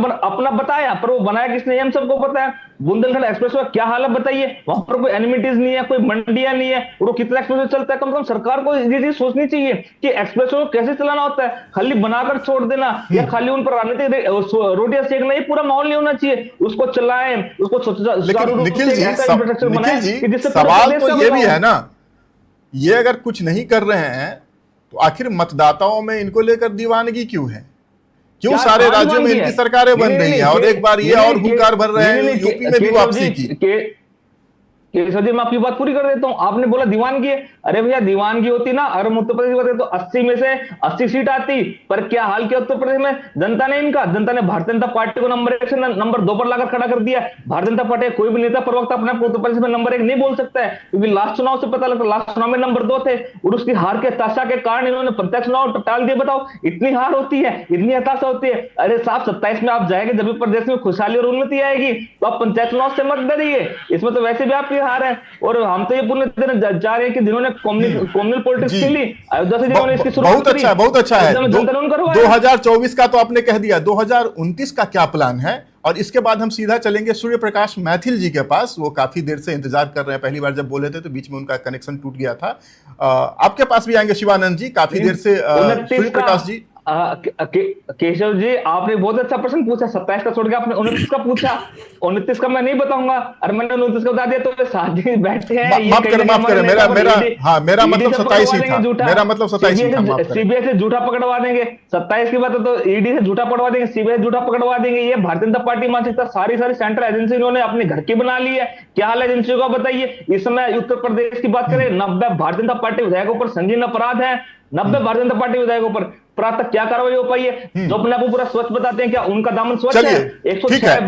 बताया, पर वो बनाया किसने हम सबको पता है। बुंदेलखंड एक्सप्रेस का क्या हालत बताइए? वहां पर कोई एनिमिटीज नहीं है, कोई मंडियां नहीं है, और वो कितना एक्सप्रेस चलता है। कम से कम सरकार को ये चीज सोचनी चाहिए कि एक्सप्रेस को कैसे चलाना होता है। खाली बनाकर छोड़ देना या खाली उन पर राजनीतिक रोटियां सेकना, ये पूरा माहौल नहीं होना चाहिए। उसको चलाएं, उसको निखिल जी, सवाल तो ये भी है ना, ये अगर कुछ नहीं कर रहे हैं तो आखिर मतदाताओं में इनको लेकर दीवानगी क्यों है? क्यों सारे राज्यों में इनकी सरकारें बन रही हैं और एक बार ये और हुंकार भर रहे हैं यूपी में भी वापसी की? केशव जी, मैं आपकी बात पूरी कर देता हूं। आपने बोला दीवानगी है, अरे भैया दीवानगी होती ना, अगर उत्तर प्रदेश की बात है तो 80 में से 80 सीट आती। पर क्या हाल किया उत्तर प्रदेश में जनता ने भारतीय जनता पार्टी को नंबर 1 से नंबर 2 पर लाकर खड़ा कर दिया। भारतीय जनता पार्टी कोई भी नेता प्रवक्ता अपने आप को उत्तर प्रदेश में नंबर 1 नहीं बोल सकता है, क्योंकि लास्ट चुनाव से पता लगता, लास्ट चुनाव में नंबर 2 थे और उसकी हार के हताशा के कारण इन्होंने प्रत्यक्ष चुनाव टाल दिया। बताओ, इतनी हार होती है, इतनी हताशा होती है। अरे साहब, 27 में आप जाएंगे जब भी प्रदेश में खुशहाली और उन्नति आएगी, तो आप पंचायत चुनाव से मत डरिए, इसमें तो वैसे भी आपकी हार है। और हम तो ये पूर्ण जा रहे हैं कि जिन्होंने कॉम्युनल पॉलिटिक्स खेली, अयोध्या से जिन्होंने इसकी शुरुआत बहुत अच्छा है, बहुत अच्छा है। 2024 का तो आपने कह दिया, 2029 का क्या प्लान है? और इसके बाद हम सीधा चलेंगे सूर्य प्रकाश मैथिल जी के पास। वो काफी देर से इंतजार कर रहे हैं, पहली बार जब बोले थे तो बीच में उनका कनेक्शन टूट गया था। आपके पास भी आएंगे शिवानंद जी, काफी देर से सूर्य प्रकाश जी। केशव जी, आपने बहुत अच्छा प्रश्न पूछा। 27 का छोड़ के आपने 29 का पूछा। 29 का मैं नहीं बताऊंगा, और मैंने 29 का बता दिया तो साथी बैठे हैं। माफ करें, मेरा मतलब 27 ही था, मेरा मतलब 27 ही था। सीबीआई से झूठा पकड़वा देंगे, 27 की बात है तो ईडी से झूठा पकड़वा देंगे, सीबीआई झूठा पकड़वा देंगे। ये भारतीय जनता पार्टी मानसिकता सारी सेंट्रल एजेंसी इन्होंने अपने घर की बना ली है। क्या हाल है एजेंसियों का बताइए? इस समय उत्तर प्रदेश की बात करें, 90 भारतीय जनता पार्टी विधायकों पर संगीन अपराध है, 90 भारतीय जनता पार्टी विधायकों पर। प्राप्त तक क्या कार्रवाई हो पाई है? जो अपने आप को पूरा स्वच्छ बताते हैं, क्या उनका दामन स्वच्छ है? ठीक है,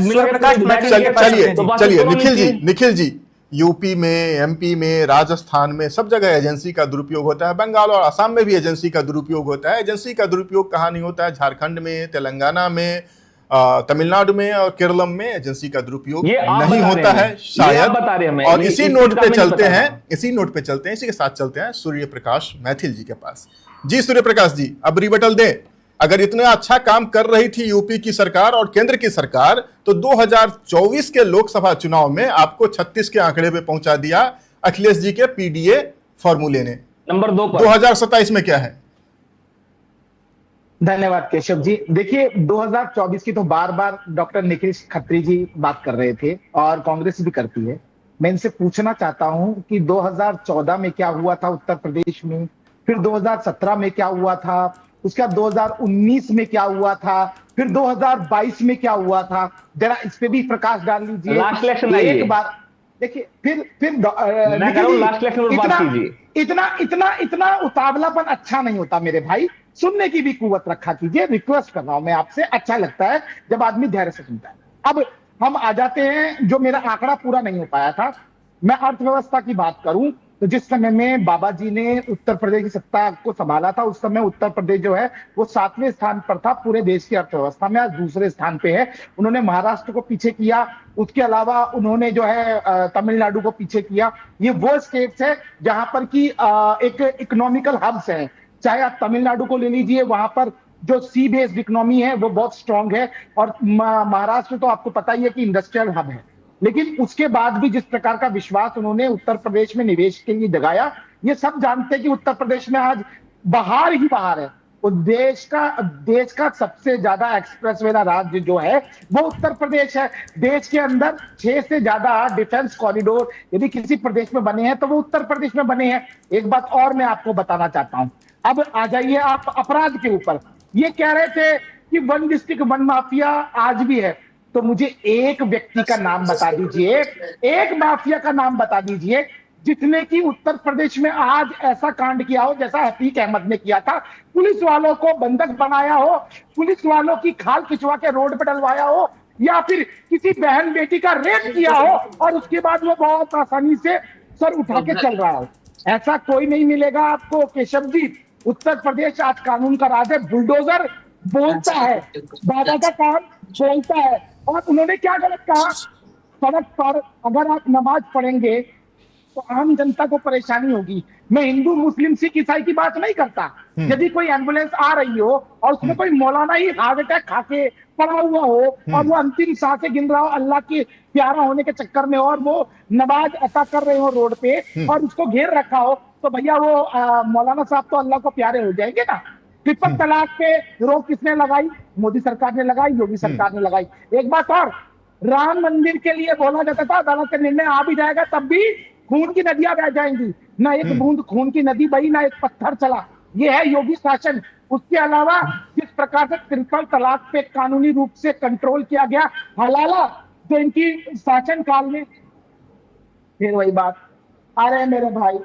चलिए निखिल जी, यूपी में, एमपी में, राजस्थान में सब जगह एजेंसी का दुरुपयोग होता है। बंगाल और असम में भी एजेंसी का दुरुपयोग होता है। एजेंसी का दुरुपयोग कहाँ नहीं होता है? झारखंड में, तेलंगाना में, तमिलनाडु में और केरलम में एजेंसी का दुरुपयोग नहीं होता है शायद। और इसी नोट पे चलते हैं, इसी के साथ चलते हैं सूर्य प्रकाश मैथिल जी के पास। जी सूर्य प्रकाश जी, अब रिबटल दें। अगर इतना अच्छा काम कर रही थी यूपी की सरकार और केंद्र की सरकार, तो 2024 के लोकसभा चुनाव में आपको 36 के आंकड़े पे पहुंचा दिया अखिलेश जी के पीडीए फॉर्मूले ने? नंबर 2 पर 2027 में क्या है? धन्यवाद केशव जी। देखिए 2024 की तो बार बार डॉक्टर निखिल खत्री जी बात कर रहे थे और कांग्रेस भी करती है। मैं इनसे पूछना चाहता हूं कि 2014 में क्या हुआ था उत्तर प्रदेश में, फिर 2017 में क्या हुआ था, उसके बाद 2019 में क्या हुआ था, फिर 2022 में क्या हुआ था, जरा इस पे भी प्रकाश डाल लीजिए। लास्ट इलेक्शन आइए। एक बार देखिए, फिर मैं कह रहा हूं लास्ट इलेक्शन पर बात कीजिए। इतना उतावलापन अच्छा नहीं होता मेरे भाई, सुनने की भी कुवत रखा कीजिए। रिक्वेस्ट कर रहा हूं मैं आपसे, अच्छा लगता है जब आदमी धैर्य से सुनता है। अब हम आ जाते हैं, जो मेरा आंकड़ा पूरा नहीं हो पाया था, मैं अर्थव्यवस्था की बात करूं तो जिस समय में बाबा जी ने उत्तर प्रदेश की सत्ता को संभाला था, उस समय उत्तर प्रदेश जो है वो 7वें स्थान पर था पूरे देश की अर्थव्यवस्था में, आज दूसरे स्थान पे है। उन्होंने महाराष्ट्र को पीछे किया, उसके अलावा उन्होंने जो है तमिलनाडु को पीछे किया। ये वो स्टेट्स है जहां पर की एक इकोनॉमिकल हब्स है। चाहे आप तमिलनाडु को ले लीजिए, वहां पर जो सी बेस्ड इकोनॉमी है वो बहुत स्ट्रांग है, और महाराष्ट्र तो आपको पता ही है कि इंडस्ट्रियल हब है। लेकिन उसके बाद भी जिस प्रकार का विश्वास उन्होंने उत्तर प्रदेश में निवेश के लिए जगाया, ये सब जानते हैं कि उत्तर प्रदेश में आज बाहर ही बाहर है। तो देश का सबसे ज्यादा एक्सप्रेस वे राज्य जो है वो उत्तर प्रदेश है। देश के अंदर 6 से ज्यादा डिफेंस कॉरिडोर यदि किसी प्रदेश में बने हैं तो वो उत्तर प्रदेश में बने हैं। एक बात और मैं आपको बताना चाहता हूं, अब आ जाइए आप अपराध के ऊपर। ये कह रहे थे कि वन डिस्ट्रिक्ट वन माफिया आज भी है, तो मुझे एक व्यक्ति का नाम बता दीजिए, एक माफिया का नाम बता दीजिए जिसने कि उत्तर प्रदेश में आज ऐसा कांड किया हो जैसा हफीक अहमद ने किया था। पुलिस वालों को बंधक बनाया हो, पुलिस वालों की खाल खिंचवा के रोड पर डलवाया हो, या फिर किसी बहन बेटी का रेप किया हो और उसके बाद वो बहुत आसानी से सर उठा के चल रहा हो। ऐसा कोई नहीं मिलेगा आपको केशव जी। उत्तर प्रदेश आज कानून का राज है। बुलडोजर बोलता है, बाबा का काम बोलता है। और उन्होंने क्या गलत कहा, सड़क पर अगर आप नमाज पढ़ेंगे तो आम जनता को परेशानी होगी। मैं हिंदू मुस्लिम सिख ईसाई की बात नहीं करता। यदि कोई एम्बुलेंस आ रही हो और उसमें कोई मौलाना ही हार्ट अटैक खा के पड़ा हुआ हो और वो अंतिम सांसें गिन रहा हो अल्लाह के प्यारा होने के चक्कर में, और वो नमाज अता कर रहे हो रोड पे और उसको घेर रखा हो, तो भैया वो मौलाना साहब तो अल्लाह को प्यारे हो जाएंगे ना। ट्रिपल तलाक पे रोक किसने लगाई? मोदी सरकार ने लगाई, योगी सरकार ने लगाई। एक बात और, राम मंदिर के लिए बोला जाता था अदालत का निर्णय आ भी जाएगा तब भी खून की नदियां बह जाएंगी, ना एक बूंद खून की नदी बही, ना एक पत्थर चला। ये है योगी शासन। उसके अलावा जिस प्रकार से ट्रिपल तलाक पे कानूनी रूप से कंट्रोल किया गया, हलाला जो इनकी शासन काल में, फिर वही बात, अरे मेरे भाई,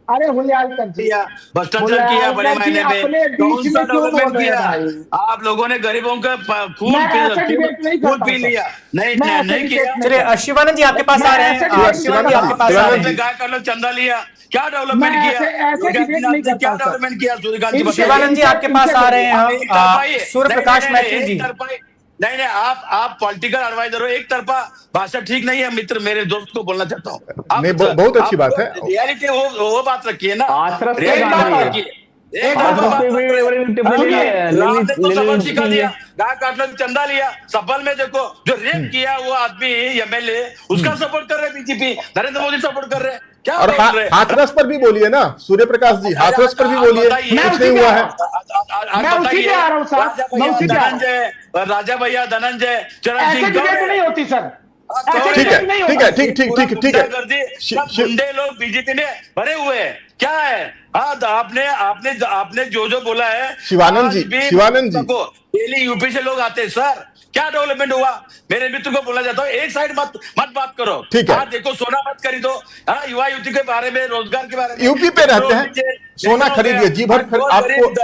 अरे हुलियाल कर दिया, भ्रष्टाचार किया बड़े मायने में, कौन सा डेवलपमेंट किया? आप लोगों ने गरीबों का खून पी लिया। नहीं किया। चलिए शिवानंद जी आपके पास आ रहे हैं। शिवानंद जी आपके पास आ रहे हैं। गाय का लोग चंदा लिया, क्या डेवलपमेंट किया? क्या डेवलपमेंट किया? सूर्यकांत जी, शिवानंद जी आपके पास आ रहे हैं। सूर्य प्रकाश मैथिल जी, नहीं आप पॉलिटिकल एडवाइजर हो, एक तरफा भाषा ठीक नहीं है। मित्र मेरे दोस्त को बोलना चाहता हूँ, नहीं बहुत अच्छी बात है। रियलिटी वो बात रखिए ना, सबक सिखा दिया, गाय काट लो चंदा लिया। सफल में देखो जो रेप किया वो आदमी एमएलए, उसका सपोर्ट कर रहे बीजेपी, नरेंद्र मोदी सपोर्ट कर रहे। क्या और हाथरस पर भी बोलिए ना सूर्य प्रकाश जी, हाथरस पर भी बोलिए, कुछ नहीं हुआ है। धनंजय, राजा भैया धनंजय, चरण सिंह नहीं होती सर। ठीक है। गुंडे लोग बीजेपी में भरे हुए हैं, क्या है? आपने जो बोला है शिवानंद जी डेली यूपी से लोग आते हैं सर, क्या डेवलपमेंट हुआ? मेरे मित्र को बोलना चाहता हूँ, एक साइड मत बात करो। ठीक है, देखो सोना मत खरीदो, युवा युवती के बारे में, रोजगार के बारे में। यूपी पे रहते हैं, सोना खरीदिए जी भर। आपको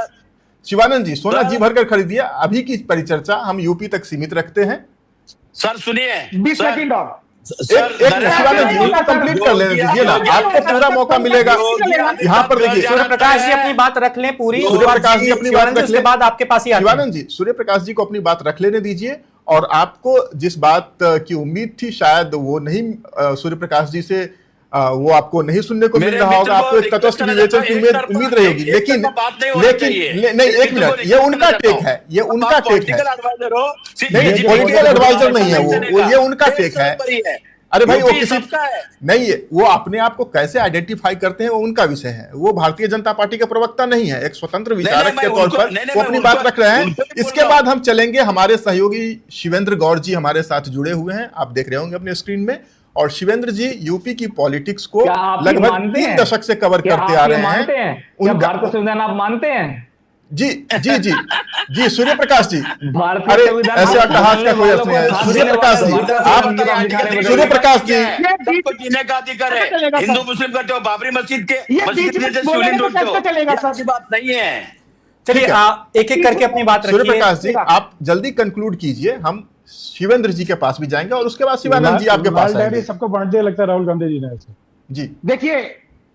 शिवानंद जी सोना जी भर कर खरीदिए। अभी की परिचर्चा हम यूपी तक सीमित रखते हैं। सर सुनिए, 20 सेकंड और शिवानंद जी कंप्लीट कर लेने दीजिए ना, आपको पूरा मौका मिलेगा। यहाँ पर देखिए सूर्य प्रकाश जी अपनी बात रख लें पूरी। सूर्य प्रकाश जी अपनी बात रख उसके बाद आपके पास ही शिवानंद जी, सूर्य प्रकाश जी को अपनी बात रख लेने दीजिए। और आपको जिस बात की उम्मीद थी शायद वो नहीं, सूर्य प्रकाश जी से वो आपको नहीं सुनने को मिल रहा होगा। आपको एक तटस्थ विवेचन की उम्मीद रहेगी, लेकिन नहीं, एक मिनट, ये उनका टेक है, ये उनका टेक है। नहीं, पॉलिटिकल एडवाइजर नहीं है वो, ये उनका टेक है। अरे भाई वो यूपी किसी सबका है। नहीं है, वो अपने आप को कैसे आइडेंटिफाई करते हैं वो उनका विषय है। वो भारतीय जनता पार्टी के प्रवक्ता नहीं है, एक स्वतंत्र विचारक के तौर पर वो अपनी बात रख रहे हैं। इसके बाद हम चलेंगे, हमारे सहयोगी शिवेंद्र गौर जी हमारे साथ जुड़े हुए हैं, आप देख रहे होंगे अपने स्क्रीन में। और शिवेंद्र जी यूपी की पॉलिटिक्स को लगभग 3 दशक से कवर करते आ रहे हैं। भारतीय संविधान आप मानते हैं? जी जी जी जी, सूर्य प्रकाश जी, भारतीय अरे संविधान ऐसे अट्टहास का कोई अर्थ नहीं है। सूर्य प्रकाश जी, आप सूर्य प्रकाश जी, सबको जीने का अधिकार है। हिंदू मुस्लिम करते हो, बाबरी मस्जिद के बीच में शिवलिंग ढूंढते हो, चलेगा ये अच्छी बात नहीं है। चलिए एक एक करके अपनी बात सूर्य रखिए। प्रकाश जी आप जल्दी कंक्लूड कीजिए, हम शिवेंद्र जी के पास भी जाएंगे और उसके बाद शिवानंद जी आपके पास आएंगे। सबको बांट दिया लगता है राहुल गांधी जी ने ऐसे। जी देखिए,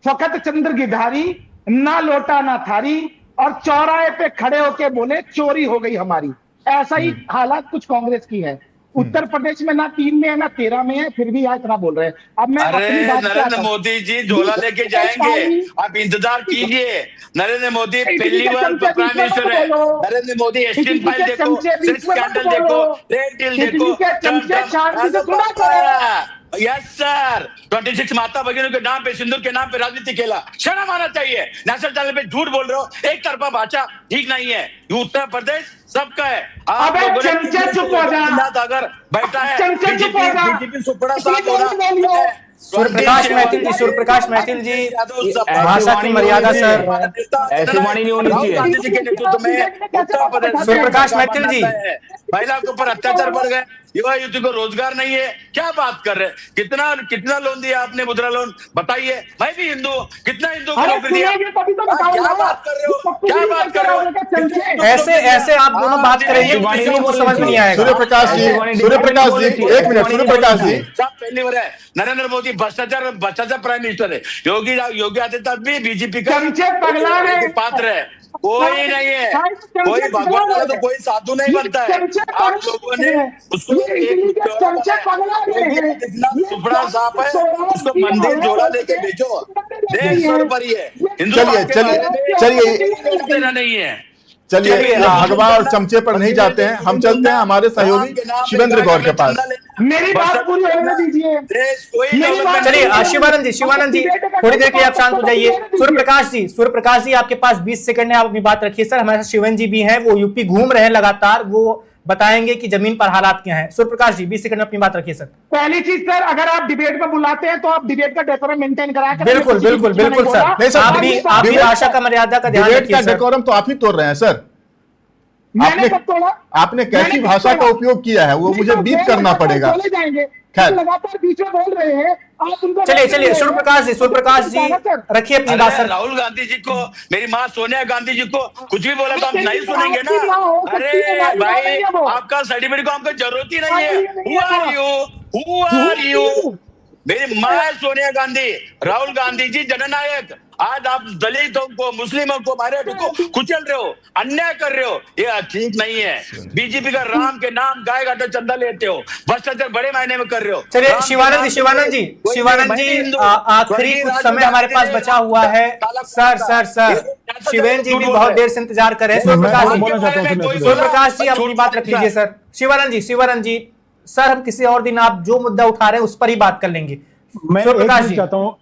फकत चंद्र गिरधारी, ना लोटा ना थारी, और चौराहे पे खड़े होके बोले चोरी हो गई हमारी। ऐसा ही हालात कुछ कांग्रेस की है। उत्तर प्रदेश में ना 3 में है ना 13 में है, फिर भी यहाँ इतना बोल रहे हैं। अब मैं अपनी बात पे आता नरेंद्र हूं। मोदी जी झोला लेके जाएंगे, आप इंतजार कीजिए। नरेंद्र मोदी पहली बार प्राइम मिनिस्टर है। नरेंद्र मोदी एस्टीन फाइल देखो, सेक्स स्कैंडल देखो, रेड डील देखो, यस सर। 26 माता भगिनों के नाम पे, सिंदूर के नाम पे राजनीति खेला, शर्म आना चाहिए। नेशनल चैनल पे झूठ बोल रहे हो, एक तरफा भाषा ठीक नहीं है। ये उत्तर प्रदेश सबका है। आप लोगों ने चुप हो जा, अगर बैठा है बीजेपी सुपड़ा साफ हो रहा। सूर्यप्रकाश मैथिल जी, सूर्यप्रकाश मैथिल जी, भाषा की मर्यादा सर। ऐसी वाणी नहीं होनी चाहिए। गांधी जी के नेतृत्व में उत्तर प्रदेश सूर्यप्रकाश मैथिल जी, महिला के ऊपर अत्याचार बढ़ गए, युवा युवती को रोजगार नहीं है। क्या बात कर रहे हैं? कितना लोन दिया आपने, मुद्रा लोन? बताइए। मैं भी हिंदू, कितना हिंदू को नौकरी दिया? क्या बात कर रहे हो? क्या बात कर रहे हो? ऐसे आप दोनों बात करेंगे किसी को समझ में नहीं आएगा। सूर्य प्रकाश जी, एक मिनट, सूर्य प्रकाश जी, सब पहली बार है। नरेंद्र मोदी भ्रष्टाचार प्राइम मिनिस्टर है। योगी आदित्यनाथ भी बीजेपी का पात्र है। कोई नहीं है, कोई भगवान वाला तो कोई साधु नहीं बनता है। आप लोगों ने उसको सुपड़ा साफ है, उसको मंदिर जोड़ा लेके भेजो। 150 पर ही है। चलिए नहीं है। चलिए भगवा और चमचे पर नहीं जाते हैं, हम चलते हैं हमारे सहयोगी शिवेंद्र गौर के पास। मेरी बात पूरी होने दीजिए। चलिए शिवानंद जी, थोड़ी देर के लिए आप शांत हो जाइए। सूर्यप्रकाश जी आपके पास 20 सेकंड है, आप अपनी बात रखिए। सर हमारे साथ शिवन जी भी हैं, वो यूपी घूम रहे हैं लगातार, वो बताएंगे कि जमीन पर हालात क्या हैं। सूर्यप्रकाश जी 20 सेकंड में अपनी बात रखिए सर। पहली चीज सर, अगर आप डिबेट में बुलाते हैं तो आप डिबेट का डेकोरम मेंटेन करा कर। बिल्कुल सर, आप भी भाषा का मर्यादा का ध्यान रखिए। डेकोरम तो आप ही तोड़ रहे हैं सर। आपने कैसी भाषा का उपयोग किया है वो मुझे बीप करना पड़ेगा। खैर, लगातार बीच में बोल रहे हैं आप उनको। चलिए सूर्यप्रकाश जी रखिए अपनी बात सर। राहुल गांधी जी को, मेरी माँ सोनिया गांधी जी को कुछ भी बोला तो हम नहीं सुनेंगे ना। अरे भाई, आपका सर्टिफिकेट को हमको जरूरत ही नहीं है। Who are you? मेरी माँ है सोनिया गांधी। राहुल गांधी जी जननायक। आज आप दलितों को, मुस्लिमों को, मराठों को कुचल रहे हो, अन्याय कर रहे हो, ये ठीक नहीं है। बीजेपी का राम के नाम गाय घाटा चंदा लेते हो, भ्रष्टाचार बड़े मायने में कर रहे हो। चलिए शिवानंद जी आखिरी कुछ समय हमारे पास बचा हुआ है। सर शिवेन जी भी बहुत देर से इंतजार कर रहे हैं। सूर्यप्रकाश जी अपनी बात रख लीजिए सर। शिवानंद जी सर, हम किसी और दिन आप जो मुद्दा उठा रहे हैं उस पर ही बात कर लेंगे। सूर्यप्रकाश जी चाहता हूँ,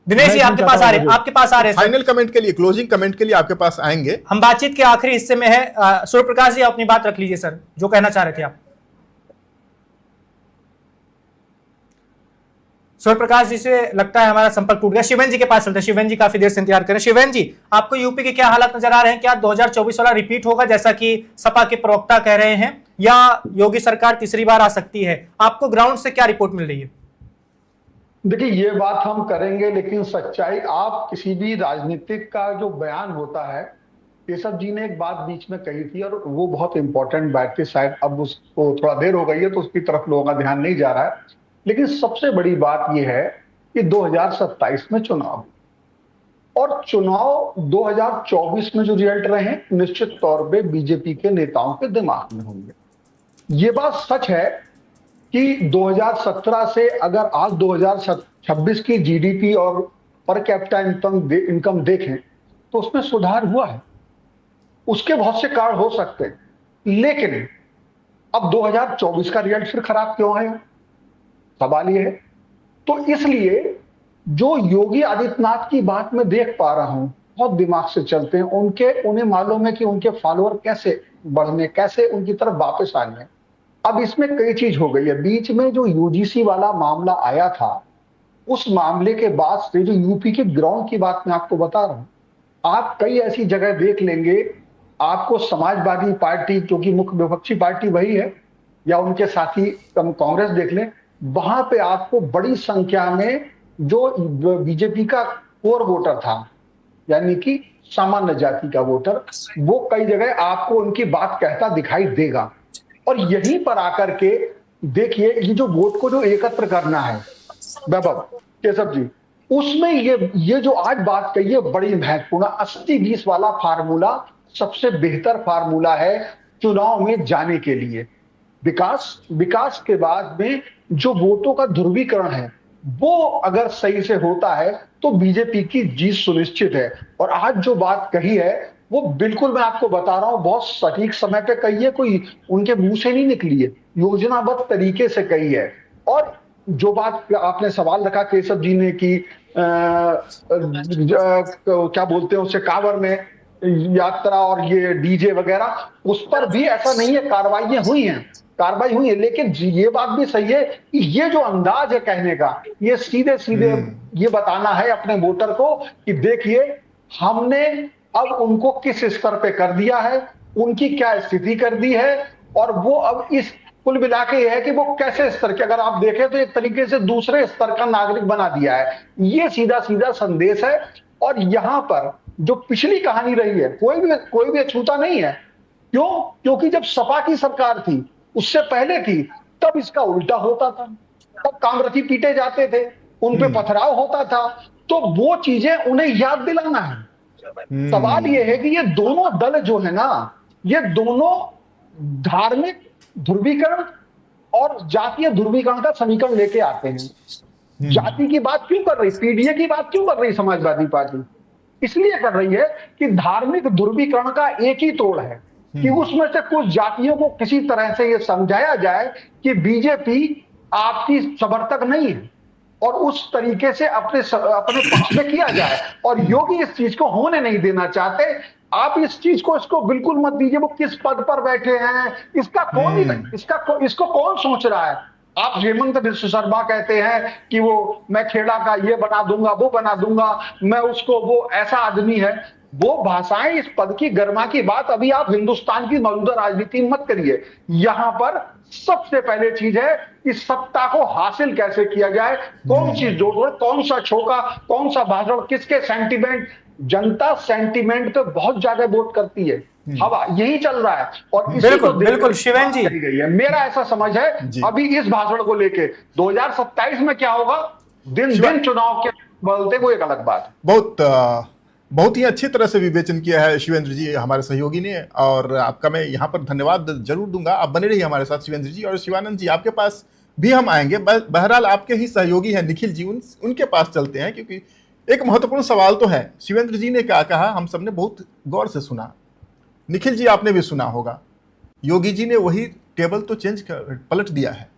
दिनेश जी आपके पास आ रहे हैं फाइनल कमेंट के लिए, क्लोजिंग कमेंट के लिए आपके पास आएंगे। हम बातचीत के आखिरी हिस्से में है। सूर्यप्रकाश जी अपनी बात रख लीजिए सर, जो कहना चाह रहे थे आप। सूर्यप्रकाश जी से लगता है हमारा संपर्क टूट गया। शिवेन जी के पास चलते हैं। शिवेन जी काफी देर से इंतजार करें। शिवेन जी, आपको यूपी के क्या हालात नजर आ रहे हैं? क्या 2024 वाला रिपीट होगा जैसा कि सपा के प्रवक्ता कह रहे हैं, या योगी सरकार तीसरी बार आ सकती है? आपको ग्राउंड से क्या रिपोर्ट मिल रही है? देखिए, ये बात हम करेंगे, लेकिन सच्चाई, आप किसी भी राजनीतिक का जो बयान होता है, केशव जी ने एक बात बीच में कही थी और वो बहुत इंपॉर्टेंट बात थी। शायद अब उसको थोड़ा देर हो गई है तो उसकी तरफ लोगों का ध्यान नहीं जा रहा है, लेकिन सबसे बड़ी बात यह है कि 2027 में चुनाव, और चुनाव 2024 में जो रिजल्ट रहे निश्चित तौर पे बीजेपी के नेताओं के दिमाग में होंगे। ये बात सच है कि 2017 से अगर आज 2026 की जीडीपी और पर कैपिटा इनकम देखें तो उसमें सुधार हुआ है। उसके बहुत से कारण हो सकते हैं, लेकिन अब 2024 का रिजल्ट फिर खराब क्यों है? सवाल यह है। तो इसलिए जो योगी आदित्यनाथ की बात मैं देख पा रहा हूं, बहुत दिमाग से चलते हैं उन्हें मालूम है कि उनके फॉलोअर कैसे बढ़ने, कैसे उनकी तरफ वापस आने। अब इसमें कई चीज हो गई है। बीच में जो यूजीसी वाला मामला आया था, उस मामले के बाद से जो यूपी के ग्राउंड की बात मैं आपको बता रहा हूं, आप कई ऐसी जगह देख लेंगे, आपको समाजवादी पार्टी, क्योंकि मुख्य विपक्षी पार्टी वही है, या उनके साथी कांग्रेस देख लें, वहां पे आपको बड़ी संख्या में जो बीजेपी का कोर वोटर था, यानी कि सामान्य जाति का वोटर, वो कई जगह आपको उनकी बात कहता दिखाई देगा। और यहीं पर आकर के देखिए, ये जो वोट को जो एकत्र करना है वैभव केशव जी, उसमें ये जो आज बात कही है बड़ी महत्वपूर्ण। 80-20 वाला फार्मूला सबसे बेहतर फार्मूला है चुनाव में जाने के लिए। विकास के बाद में जो वोटों का ध्रुवीकरण है, वो अगर सही से होता है तो बीजेपी की जीत सुनिश्चित है। और आज जो बात कही है वो बिल्कुल मैं आपको बता रहा हूं, बहुत सटीक समय पे कही है, कोई उनके मुंह से नहीं निकली है, योजनाबद्ध तरीके से कही है। और जो बात आपने सवाल रखा केशव जी ने कि क्या बोलते हैं उसे, कांवड़ में यात्रा और ये डीजे वगैरह, उस पर भी ऐसा नहीं है, कार्रवाई हुई है। लेकिन ये बात भी सही है कि ये जो अंदाज है कहने का, ये सीधे सीधे ये बताना है अपने वोटर को कि देखिए हमने अब उनको किस स्तर पे कर दिया है, उनकी क्या स्थिति कर दी है, और वो अब इस कुल मिला के ये है कि वो कैसे स्तर के, अगर आप देखें तो एक तरीके से दूसरे स्तर का नागरिक बना दिया है। ये सीधा सीधा संदेश है। और यहां पर जो पिछली कहानी रही है, कोई भी अछूता नहीं है। क्यों? क्योंकि जब सपा की सरकार थी, उससे पहले थी, तब इसका उल्टा होता था, तब कामरथी पीटे जाते थे, उन पे पथराव होता था। तो वो चीजें उन्हें याद दिलाना है। सवाल ये है कि ये दोनों दल जो है ना, ये दोनों धार्मिक ध्रुवीकरण और जातीय ध्रुवीकरण का समीकरण लेके आते हैं। जाति की बात क्यों कर रही, पीडीए की बात क्यों कर रही समाजवादी पार्टी? इसलिए कर रही है कि धार्मिक ध्रुवीकरण का एक ही तोड़ है कि उसमें से कुछ जातियों को किसी तरह से यह समझाया जाए कि बीजेपी आपकी समर्थक नहीं है, और उस तरीके से अपने पक्ष में किया जाए। और योगी इस चीज को होने नहीं देना चाहते। आप इस चीज को, इसको बिल्कुल मत दीजिए। वो किस पद पर बैठे हैं, इसका कौन इसको कौन सोच रहा है? आप हेमंत बिस्व शर्मा कहते हैं कि वो मैं खेड़ा का ये बना दूंगा, वो बना दूंगा, मैं उसको, वो ऐसा आदमी है। वो भाषाएं, इस पद की गर्मा की बात अभी आप हिंदुस्तान की मौजूदा राजनीति मत करिए। यहां पर सबसे पहले चीज है कि सत्ता को हासिल कैसे किया जाए, कौन सी जोड़, कौन सा छोका, कौन सा भाषण, किसके सेंटीमेंट। जनता सेंटीमेंट पे बहुत ज्यादा वोट करती है, हवा यही चल रहा है। और बिल्कुल शिवेन जी, गई है। मेरा ऐसा समझ है अभी इस भाषण को लेके 2027 में क्या होगा, दिन चुनाव के बोलते, वो एक अलग बात है। बहुत ही अच्छी तरह से विवेचन किया है शिवेंद्र जी हमारे सहयोगी ने, और आपका मैं यहाँ पर धन्यवाद जरूर दूंगा। आप बने रहिए हमारे साथ शिवेंद्र जी। और शिवानंद जी, आपके पास भी हम आएंगे। बहरहाल आपके ही सहयोगी हैं निखिल जी, उनके पास चलते हैं, क्योंकि एक महत्वपूर्ण सवाल तो है। शिवेंद्र जी ने क्या कहा हम सबने बहुत गौर से सुना, निखिल जी आपने भी सुना होगा। योगी जी ने वही टेबल तो चेंज कर पलट दिया है।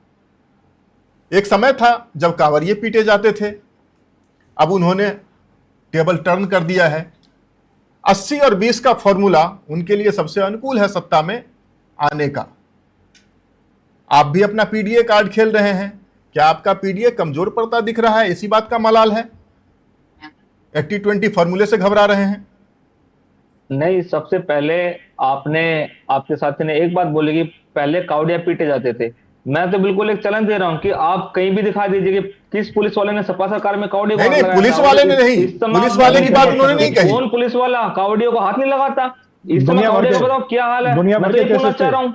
एक समय था जब कांवरिये पीटे जाते थे, अब उन्होंने टेबल टर्न कर दिया है। 80 और 20 का फॉर्मूला उनके लिए सबसे अनुकूल है सत्ता में आने का। आप भी अपना पीडीए कार्ड खेल रहे हैं। क्या आपका पीडीए कमजोर पड़ता दिख रहा है? इसी बात का मलाल है? 80-20 फॉर्मूले से घबरा रहे हैं? नहीं, सबसे पहले आपके साथी ने एक बात बोली कि पहले कावड़िया पीटे जाते थे। मैं तो बिल्कुल एक चैलेंज दे रहा हूं कि आप कहीं भी दिखा दीजिए कि किस पुलिस वाले ने सपा सरकार में कावड़ियों को हाथ लगाया। पुलिस वाले ने नहीं, पुलिस वाले की बात उन्होंने नहीं कही। कौन पुलिस वाला कावड़ियों को हाथ नहीं लगाता? इस समय कावड़ियों को बताओ क्या हाल है। मैं तो ये पूछना चाह रहा हूं,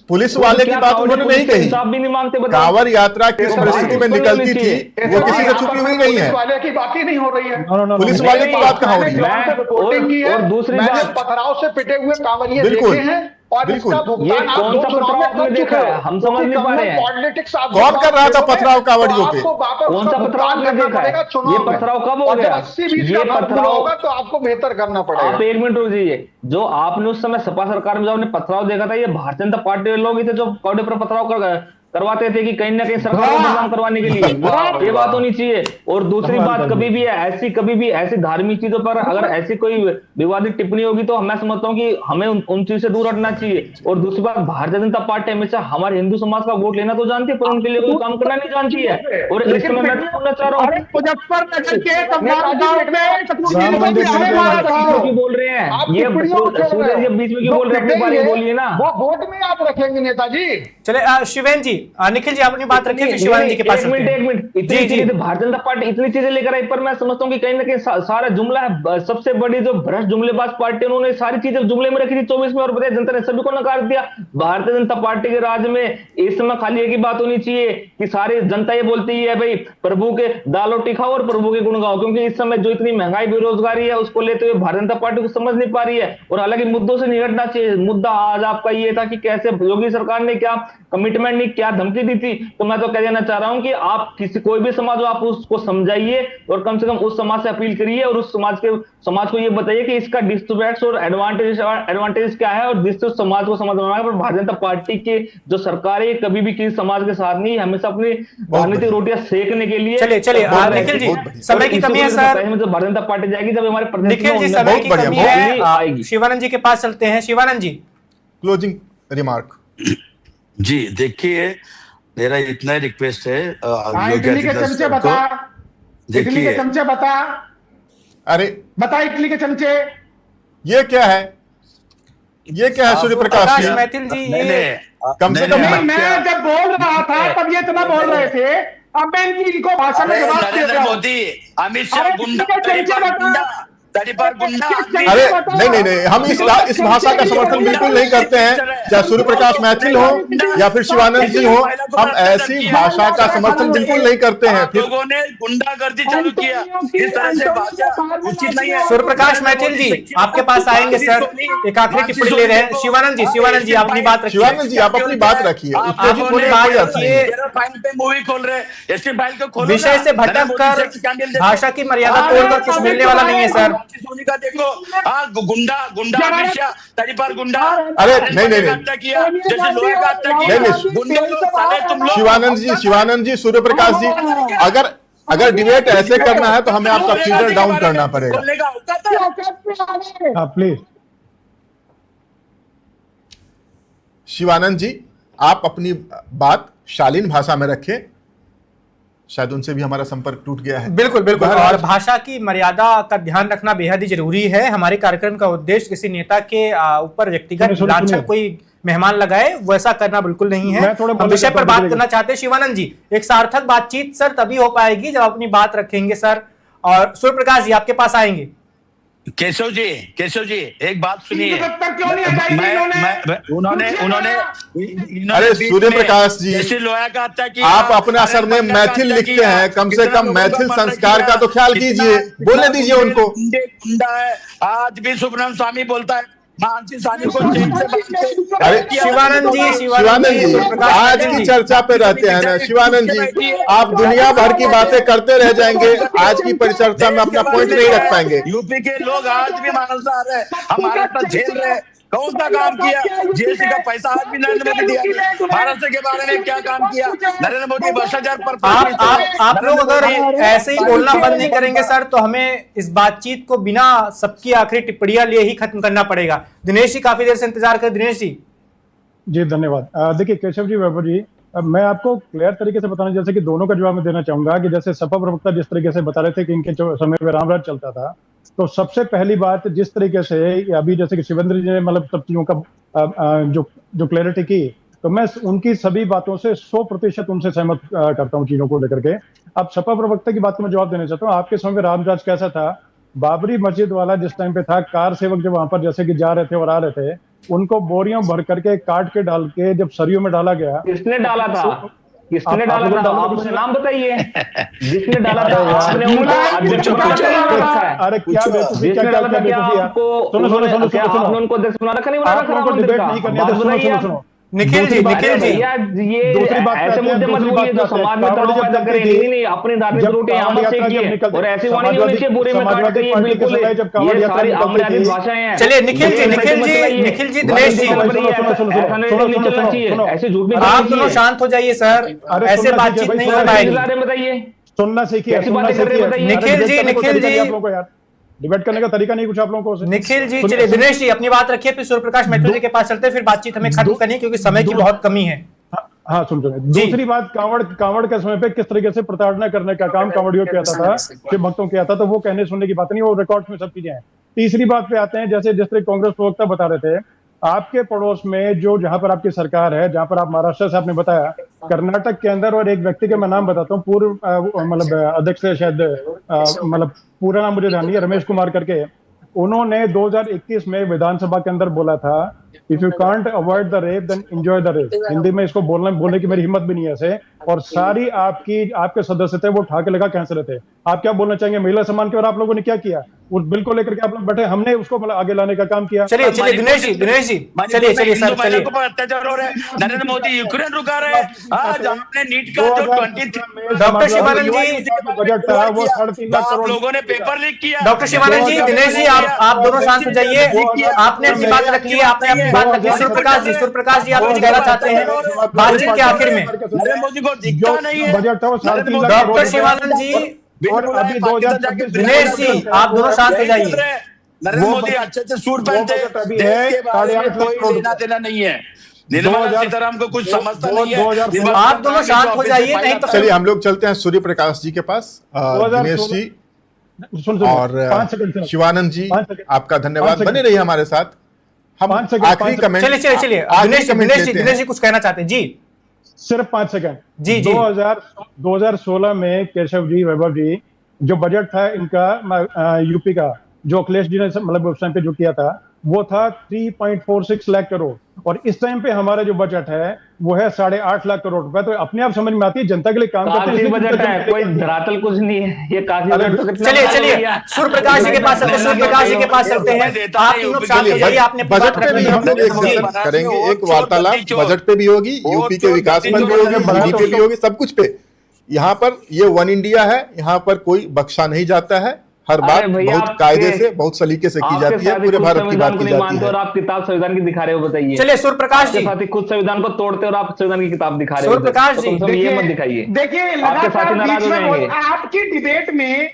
पुलिस वाले की बात उन्होंने नहीं कही। भी नहीं मांगते। कांवड़ यात्रा किस परिस्थिति में निकलती थी वो किसी से छुपी हुई नहीं है। पुलिस वाले की बात ही नहीं हो रही है। पुलिस वाले की बात कहाँ हो रही है? और दूसरी बात, पथराव से पिटे हुए कांवरिये देखे हैं, और इसका भुगतान आप 2 चुनाव में कर चुके हो। हम समझ नहीं पा रहे हैं पॉलिटिक्स कौन कर रहा था पथराव कांवड़ियों पे? कौन सा पथराव करना पड़ेगा? ये पथराव कब हो गया? 80-20 का पथराव होगा तो आपको बेहतर करना पड़ेगा। आप एक मिनट रुक जाइए। जो आपने उस समय सपा सरकार में जो आपने पथराव देखा था, ये भारतीय जनता पार्टी के लोग ही थे जो कावड़े पर पथराव करवाते थे कि कहीं ना कहीं सरकार को बदनाम करवाने के लिए, ये बात होनी चाहिए। और दूसरी बात, कभी भी ऐसी धार्मिक चीजों पर अगर ऐसी कोई विवादित टिप्पणी होगी तो मैं समझता हूँ कि हमें उन चीज से दूर हटना चाहिए। और दूसरी बात, भारतीय जनता पार्टी हमेशा हमारे हिंदू समाज का वोट लेना तो जानती है, पर उनके लिए कोई काम करना नहीं जानती है। और इसमें मैं बोलना चाह रहा हूँ, मुजफ्फरनगर के तमाम गांव क्यों बोल रहे हैं ये सूरज, ये बीच में क्यों बोल रहे हैं, अपनी बारे में बोलिए ना। वो वोट में आप रखेंगे नेताजी। चले शिवेन जी, निखिल जी अपनी बात रखिए, फिर शिवानंद जी के पास एक मिनट इतनी चीजें भारतीय जनता पार्टी इतनी चीजें लेकर आई, पर मैं समझता हूँ कि कहीं ना कहीं सारा जुमला है, सबसे बड़ी जो भ्रष्ट जुमलेबाज पार्टी, उन्होंने सारी चीजें जुमले में रखी थी 24 में, और बताया जनता ने सभी को नकार दिया। भारतीय जनता पार्टी के राज में इस समय खाली एक ही बात होनी चाहिए कि सारी जनता ये बोलती है भाई प्रभु के दाल रोटी खाओ और प्रभु के गुण गाओ, क्योंकि इस समय जो इतनी महंगाई बेरोजगारी है उसको लेते हुए भारतीय जनता पार्टी को समझ नहीं पा रही है। और हालांकि मुद्दों से निपटना चाहिए। मुद्दा आज आपका ये था कि कैसे योगी सरकार ने क्या कमिटमेंट नहीं, क्या धमकी दी थी। तो मैं तो कह देना चाह रहा हूं कि आप कोई भी समाज हो, आप उसको समझाइए और कम से कम उस समाज से अपील करिए और उस समाज को ये बताइए कि इसका डिस्ट्रीब्यूट्स और एडवांटेज क्या है, और जिससे समाज को समझ में आएगा। पर भारतीय जनता पार्टी की जो सरकार है कभी भी किसी समाज के साथ नहीं, हमेशा अपनी राजनीतिक रोटियां सेकने के लिए। चलिए निखिल जी, समय की कमी है सर, भारतीय जनता पार्टी जाएगी जब हमारे निखिल जी समय की कमी है, शिवानंद जी के पास चलते हैं। शिवानंद जी, क्लोजिंग रिमार्क। जी देखिए, मेरा इतना रिक्वेस्ट है, इटली के चमचे बता, इटली के चमचे बता, अरे बता इटली के चमचे, ये क्या है, ये क्या है सूर्य प्रकाश जी? मैथिल जी, ये कम से कम मैं जब बोल रहा था तब ये इतना बोल रहे थे, अब मैं इनको भाषा में जवाब दे नरेंद्र रहा हूं। मोदी, अमित शाह अरे गुंडा, इटली के चमचे बता, तड़ीपार गुंडा। अरे नहीं, हम इस भाषा का समर्थन बिल्कुल नहीं करते हैं, चाहे सूर्य प्रकाश मैथिल हो या फिर शिवानंद जी हो, हम ऐसी भाषा का समर्थन बिल्कुल नहीं करते हैं। फिर लोगों ने गुंडागर्दी चालू किया, इस तरह से भाषा उचित नहीं है। सूर्य प्रकाश मैथिल जी आपके पास आएंगे सर, एक आखिरी टिप्पणी ले रहे हैं। शिवानंद जी अपनी बात रखिए। शिवानंद जी आप अपनी बात रखिए, मूवी खोल रहे, एसपी फाइल को खोलो, विषय से भटक कर भाषा की मर्यादा तोड़कर कुछ मिलने वाला नहीं है सर। सोनी का देखो, गुंडा अमित शाह, तड़ीपार गुंडा। अरे नहीं, हत्या किया, जैसे लोहे का हत्या किया, गुंडे लोग, साले तुम लोग। शिवानंद जी, सूर्य प्रकाश जी, अगर डिबेट ऐसे करना है तो हमें आपका फीडर डाउन करना पड़ेगा। प्लीज शिवानंद जी, आप अपनी बात शालीन भाषा में रखें, शायद उनसे भी हमारा संपर्क टूट गया है। बिल्कुल और भाषा की मर्यादा का ध्यान रखना बेहद ही जरूरी है। हमारे कार्यक्रम का उद्देश्य किसी नेता के ऊपर व्यक्तिगत लांछन कोई मेहमान लगाए वैसा करना बिल्कुल नहीं है। हम विषय पर बात करना चाहते हैं। शिवानंद जी, एक सार्थक बातचीत सर तभी हो पाएगी जब अपनी बात रखेंगे सर। और सूर्य प्रकाश जी आपके पास आएंगे। केशव जी एक बात सुनिए, उन्होंने अरे सूर्य प्रकाश जी, जैसे लोहा का हत्या किया, आप अपने असर में मैथिल लिखते हैं, कम से कम मैथिल संस्कार का तो ख्याल कीजिए, बोलने दीजिए उनको। गुंडा है, आज भी सुब्रमण्यम स्वामी बोलता है मानसी सानी को जेल से। अरे शिवानंद जी आज की चर्चा पे रहते हैं ना शिवानंद जी, आप दुनिया भर की बातें करते रह जाएंगे, आज की परिचर्चा में अपना पॉइंट नहीं रख पाएंगे। यूपी के लोग आज भी मानवता रहे, हमारा तो झेल रहे, कौन सा काम किया? जीएसटी का पैसा आज भी नरेंद्र मोदी दिया। महाराष्ट्र के बारे में क्या काम किया नरेंद्र मोदी? भ्रष्टाचार पर आप लोग अगर ऐसे ही बोलना बंद नहीं करेंगे सर तो हमें इस बातचीत को बिना सबकी आखिरी टिप्पणियां लिए ही खत्म करना पड़ेगा। दिनेश जी काफी देर से इंतजार कर। दिनेश जी धन्यवाद। देखिए केशव जी, वैभव जी, मैं आपको क्लियर तरीके से बताना, जैसे कि दोनों का जवाब मैं देना चाहूंगा कि जैसे सपा प्रवक्ता जिस तरीके से बता रहे थे कि इनके समय में रामराज चलता था, तो सबसे पहली बात जिस तरीके से अभी जैसे कि शिवेंद्र जी ने मतलब सब चीजों का जो क्लैरिटी की, तो मैं उनकी सभी बातों से 100% उनसे सहमत करता हूं चीजों को लेकर के। अब सपा प्रवक्ता की बात को मैं जवाब देना चाहता हूँ। आपके समय में रामराज कैसा था? बाबरी मस्जिद वाला जिस टाइम पे था, कार सेवक जब वहां पर जैसे कि जा रहे थे और आ रहे थे, उनको बोरियों भर करके काट के डाल के जब सरियों में डाला गया। किसने डाला था? किसने डाला था? आप मुझे नाम बताइए, जिसने डाला था? आपने उनको अध्यक्ष बना रखा है? अरे क्या बेवकूफी, जिसने डाला था क्या आपको? सुनो आपने उनको अध्यक्ष बना रखा? नहीं बना रखा? सुनो निखिल जी ये दूसरी बात ऐसे मुद्दे मत बोलिए जो समाज में तनाव पैदा करें। नहीं अपनी राजनीतिक रोटी यहाँ मत सेकिए, और ऐसी वाणी नहीं होनी चाहिए बुरे में काट के। बिल्कुल ये सारी अमर्यादित भाषाएं हैं। चलिए निखिल जी दिनेश जी, ऐसे झूठ नहीं आप दोनों शांत हो जाइए सर, ऐसे बातचीत नहीं हो पाएगी। बताइए, सुनना सीखिए, कैसी बातें कर रहे हैं बताइए। निखिल जी आप लोगों को यार डिबेट करने का तरीका नहीं कुछ आप लोगों को। निखिल जी चलिए, दिनेश जी अपनी बात रखिए, फिर सूर्य प्रकाश मैथुर जी के पास चलते हैं, फिर बातचीत हमें खत्म करनी है क्योंकि समय की बहुत कमी है। हाँ सुन सुनिए, दूसरी बात, कांवड़ के समय पे किस तरीके से प्रताड़ना करने का काम कांवड़ियों किया था, शिव भक्तों किया था, तो वो कहने सुनने की बात नहीं, वो रिकॉर्ड में सब चीजें हैं। तीसरी बात पे आते हैं, जैसे जिस तरह कांग्रेस प्रवक्ता बता रहे थे, आपके पड़ोस में जो जहां पर आपकी सरकार है, जहां पर आप महाराष्ट्र से आपने बताया, कर्नाटक के अंदर, और एक व्यक्ति के मैं नाम बताता हूँ, पूर्व मतलब अध्यक्ष है शायद, मतलब पूरा नाम मुझे ध्यान नहीं है, रमेश कुमार करके, उन्होंने 2021 में विधानसभा के अंदर बोला था, if you can't avoid the rape then enjoy the rape. Hindi में इसको बोलने की मेरी हिम्मत भी नहीं है ऐसे। और सारी आपके सदस्य थे वो उठा के लगा कैंसिल थे। आप क्या बोलना चाहेंगे महिला सम्मान के, और आप लोगों ने क्या किया, उस बिल को लेकर के आप लोग बैठे, हमने उसको मतलब आगे लाने का काम किया। चलिए दिनेश जी चलिए सर, चलिए अत्याचार हो रहे हैं, नरेंद्र मोदी यूक्रेन रुका रहे हैं, आज आपने नीट का जो 23 डॉक्टर शिवानंद जी, बजट था वो 3.5 लाख करोड़, लोगों ने पेपर लीक किया। डॉक्टर शिवानंद जी, दिनेश जी आप दोनों शांत हो जाइए, आपने अपनी बात रख ली है, आपने अपनी बात रख ली। सूर्य प्रकाश जी आप कुछ कहना चाहते हैं बातचीत के आखिर में? नरेंद्र मोदी को दिखता नहीं है। बजट था वो 3.5 लाख डॉक्टर करोड़। शिवानंद जी और अभी 2026 दिनेश जी आप दोनों शांत हो जाइए। नरेंद्र मोदी अच्छे से सूट पहनते हैं, अभी देश है के बारे में 8.5 लाख कोई लेना देना नहीं है। निर्मला सीताराम को कुछ समझता नहीं है। आप दोनों शांत हो जाइए, नहीं तो चलिए हम लोग चलते हैं सूर्य प्रकाश जी के पास। दिनेश जी और शिवानंद जी, आपका धन्यवाद, बने रहिए हमारे साथ। हम आखिरी कमेंट, चलिए दिनेश जी कुछ कहना चाहते हैं जी, सिर्फ 5 सेकंड। जी 2016 में केशव जी, वैभव जी, जो बजट था इनका यूपी का, जो अखिलेश जी ने मतलब उस टाइम पे जो किया था, वो था 3.46 लाख करोड़, और इस टाइम पे हमारा जो बजट है वो है 8.5 लाख करोड़ रुपए। तो अपने आप समझ में आती है, जनता के लिए काम करते हैं, बजट है, कोई धरातल कुछ नहीं है ये, काफी बजट। तो चलिए सूर्य प्रकाश जी के पास चलते हैं, सूर्य प्रकाश जी के पास चलते हैं। आप तीनों शांत हो जाइए, आपने बजट पे भी हम लोग एक सेशन करेंगे, एक वार्तालाप बजट पे भी होगी, यूपी के विकास पर भी होगी, जीडीपी पे भी होगी, सब कुछ पे। यहाँ पर ये वन इंडिया है, यहाँ पर कोई बख्शा नहीं जाता है, हर बात बहुत कायदे से, बहुत सलीके से की जाती है, पूरे भारत की बात की जाती है। और आप किताब संविधान की दिखा रहे हो, बताइए। चलिए सूर्य प्रकाश जी, साथ ही खुद संविधान को तोड़ते और आप संविधान की किताब दिखा रहे हो। सूर्य प्रकाश जी ये मत दिखाइए, देखिए आपके साथी नाराज हो जाएंगे। आपकी डिबेट में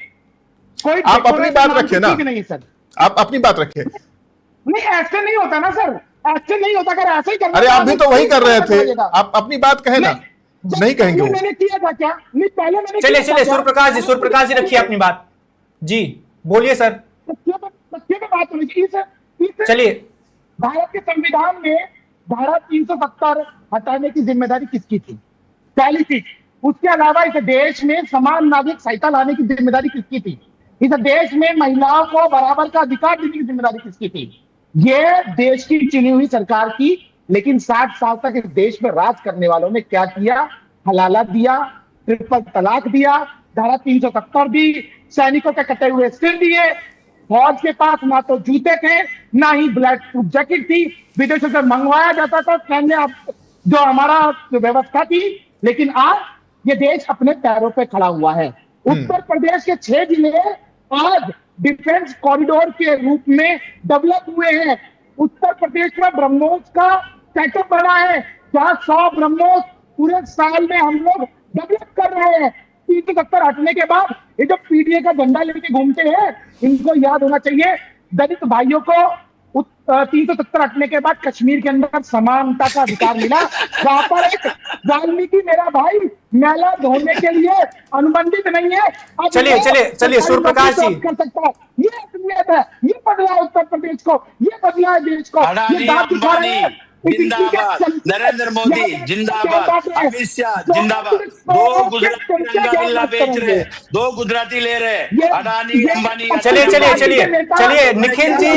कोई आप अपनी बात रखिए ना, नहीं सर, आप अपनी बात रखिए। नहीं ऐसे नहीं होता ना सर, ऐसे नहीं होता, अगर ऐसे ही करना। अरे आप भी तो वही कर रहे थे, आप अपनी बात कहे ना। नहीं कहेंगे वो। मैंने किया था क्या? नहीं पहले मैंने चलिए सूर्य प्रकाश जी रखिए अपनी बात जी, बोलिए सर। बात होनी चाहिए सर। चलिए, भारत के संविधान में धारा 370 हटाने की जिम्मेदारी किसकी थी? पहली चीज। उसके अलावा इस देश में समान नागरिक संहिता लाने की जिम्मेदारी किसकी थी? इस देश में महिलाओं को बराबर का अधिकार देने की जिम्मेदारी किसकी थी? ये देश की चुनी हुई सरकार की। लेकिन 60 साल तक इस देश में राज करने वालों ने क्या किया? हलाला दिया, ट्रिपल तलाक दिया, धारा 370 दी, सैनिकों के कटे हुए सिर दिए, फौज के पास ना तो जूते थे ना ही बुलेट प्रूफ जैकेट थी, विदेशों से मंगवाया जाता था सैन्य जो हमारा व्यवस्था थी। लेकिन आज ये देश अपने पैरों पे खड़ा हुआ है। उत्तर प्रदेश के 6 जिले आज डिफेंस कॉरिडोर के रूप में डेवलप हुए हैं। उत्तर प्रदेश में ब्रह्मोस का सेटअप बना है, जहां 100 ब्रह्मोस पूरे साल में हम लोग डेवलप कर रहे हैं। 370 हटने के बाद ये जो पीडीए का झंडा लेके घूमते हैं, इनको याद होना चाहिए दलित भाइयों को 370 हटने के बाद कश्मीर के अंदर समानता का अधिकार मिला। वहां पर एक वाल्मीकि मेरा भाई मैला धोने के लिए अनुबंधित नहीं है। चलिए सूर्य प्रकाश जी कर सकता है। ये असलियत है, ये बदला उत्तर प्रदेश को, ये बदला है देश को। ये बात दिखा रहे हैं। जिंदाबाद, नरेंद्र मोदी जिंदाबाद, अमित शाह जिंदाबाद। 2 गुजराती रंगा बेच रहे, 2 गुजराती ले रहे, अडानी अंबानी। चलिए निखिल जी,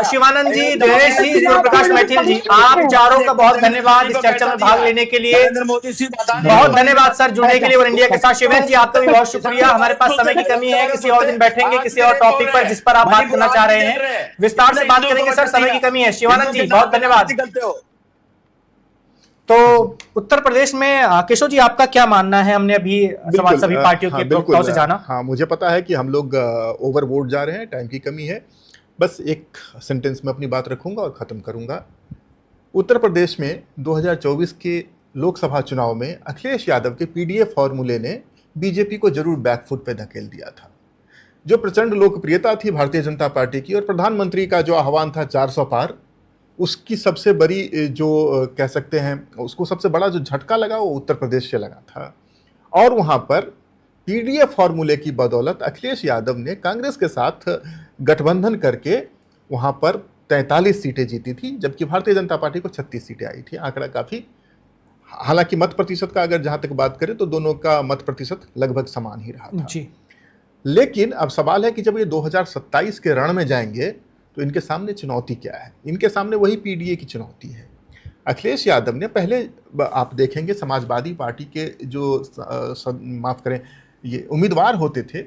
शिवानंद जी, दिनेश जी, सूर्य प्रकाश मैथिल जी, आप चारों का बहुत धन्यवाद इस चर्चा में भाग लेने के लिए। नरेंद्र मोदी से बहुत धन्यवाद सर जुड़ने के लिए और इंडिया के साथ। शिवेंद्र जी आपका भी बहुत शुक्रिया। हमारे पास समय की कमी है, किसी और दिन बैठेंगे किसी और टॉपिक पर जिस पर आप बात करना चाह रहे हैं, विस्तार से बात करेंगे सर, समय की कमी है। शिवानंद जी बहुत धन्यवाद। तो उत्तर प्रदेश में केशव जी आपका क्या मानना है? हमने अभी सभी पार्टियों के प्रवक्ताओं से जाना। हाँ, मुझे पता है कि हम लोग ओवरबोर्ड जा रहे हैं, टाइम की कमी है। बस एक सेंटेंस में अपनी बात रखूंगा और खत्म करूंगा। उत्तर प्रदेश में 2024 के लोकसभा चुनाव में अखिलेश यादव के पीडीए फॉर्मूले ने बीजेपी को जरूर बैकफुट पे धकेल दिया था। जो प्रचंड लोकप्रियता थी भारतीय जनता पार्टी की और प्रधानमंत्री का जो आह्वान था 400 पार, उसकी सबसे बड़ी जो कह सकते हैं उसको सबसे बड़ा जो झटका लगा वो उत्तर प्रदेश से लगा था। और वहाँ पर पीडीए फॉर्मूले की बदौलत अखिलेश यादव ने कांग्रेस के साथ गठबंधन करके वहाँ पर 43 सीटें जीती थी, जबकि भारतीय जनता पार्टी को 36 सीटें आई थी। आंकड़ा काफ़ी, हालांकि मत प्रतिशत का अगर जहाँ तक बात करें तो दोनों का मत प्रतिशत लगभग समान ही रहा था जी। लेकिन अब सवाल है कि जब ये 2027 के रण में जाएंगे तो इनके सामने चुनौती क्या है? इनके सामने वही पीडीए की चुनौती है। अखिलेश यादव ने पहले, आप देखेंगे समाजवादी पार्टी के जो माफ करें ये उम्मीदवार होते थे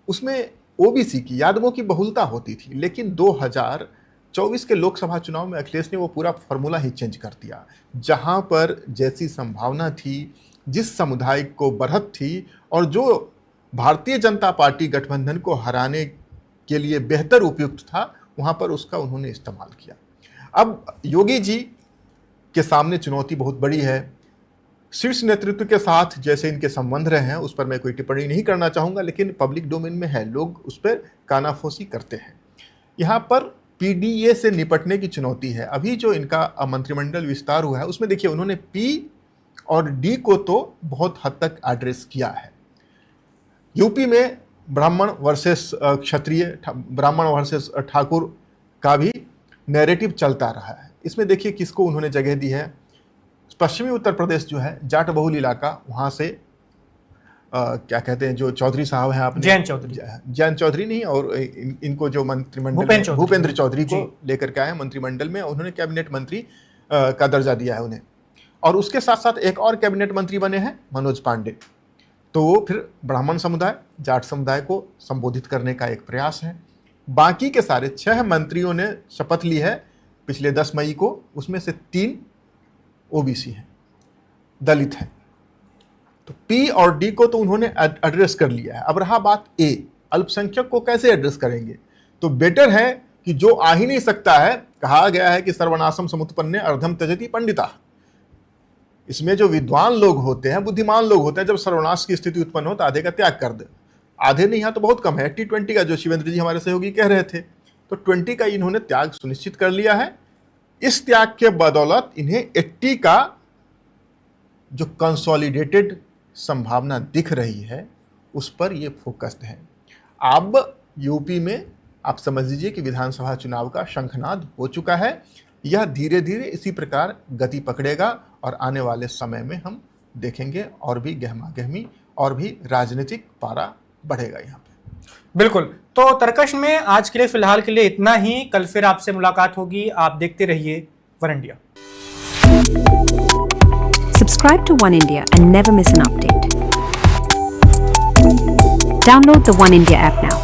उसमें ओबीसी की, यादवों की बहुलता होती थी, लेकिन 2024 के लोकसभा चुनाव में अखिलेश ने वो पूरा फॉर्मूला ही चेंज कर दिया। जहां पर जैसी संभावना थी, जिस समुदाय को बढ़त थी और जो भारतीय जनता पार्टी गठबंधन को हराने के लिए बेहतर उपयुक्त था, वहां पर उसका उन्होंने इस्तेमाल किया। अब योगी जी के सामने चुनौती बहुत बड़ी है। शीर्ष नेतृत्व के साथ जैसे इनके संबंध रहे हैं उस पर मैं कोई टिप्पणी नहीं करना चाहूंगा, लेकिन पब्लिक डोमेन में है, लोग उस पर कानाफूसी करते हैं। यहाँ पर पीडीए से निपटने की चुनौती है। अभी जो इनका मंत्रिमंडल विस्तार हुआ है उसमें देखिए उन्होंने पी और डी को तो बहुत हद तक एड्रेस किया है। यूपी में ब्राह्मण वर्सेस क्षत्रिय, ब्राह्मण वर्सेस ठाकुर का भी नैरेटिव चलता रहा है। इसमें देखिए किसको उन्होंने जगह दी है। पश्चिमी उत्तर प्रदेश जो है जाट बहुल इलाका, वहाँ से क्या कहते हैं जो चौधरी साहब हैं, आपने जैन चौधरी नहीं, और इनको जो मंत्रिमंडल भूपेंद्र चौधरी को लेकर के आए मंत्रिमंडल में, उन्होंने कैबिनेट मंत्री का दर्जा दिया है उन्हें। और उसके साथ साथ एक और कैबिनेट मंत्री बने हैं मनोज पांडे। तो वो फिर ब्राह्मण समुदाय, जाट समुदाय को संबोधित करने का एक प्रयास है। बाकी के सारे 6 मंत्रियों ने शपथ ली है पिछले 10 मई को, उसमें से 3 ओबीसी हैं, दलित हैं। तो पी और डी को तो उन्होंने एड्रेस कर लिया है। अब रहा बात ए, अल्पसंख्यक को कैसे एड्रेस करेंगे? तो बेटर है कि जो आ ही नहीं सकता है, कहा गया है कि सर्वनाशम समुत्पन्ने अर्धम त्यजति पंडिता। इसमें जो विद्वान लोग होते हैं, बुद्धिमान लोग होते हैं, जब सर्वनाश की स्थिति उत्पन्न हो तो आधे का त्याग कर दे। आधे नहीं, यहाँ तो बहुत कम है, 80-20 का जो शिवेंद्र जी हमारे सहयोगी कह रहे थे, तो 20 का इन्होंने त्याग सुनिश्चित कर लिया है। इस त्याग के बदौलत इन्हें 80 का जो कंसोलिडेटेड संभावना दिख रही है उस पर ये फोकस्ड है। अब यूपी में आप समझ लीजिए कि विधानसभा चुनाव का शंखनाद हो चुका है। यह धीरे धीरे इसी प्रकार गति पकड़ेगा और आने वाले समय में हम देखेंगे और भी गहमा गहमी और भी राजनीतिक पारा बढ़ेगा यहाँ पे। बिल्कुल। तो तरकश में आज के लिए फिलहाल के लिए इतना ही। कल फिर आपसे मुलाकात होगी। आप देखते रहिए one India. Subscribe to One India and never miss an update. Download the One India app now.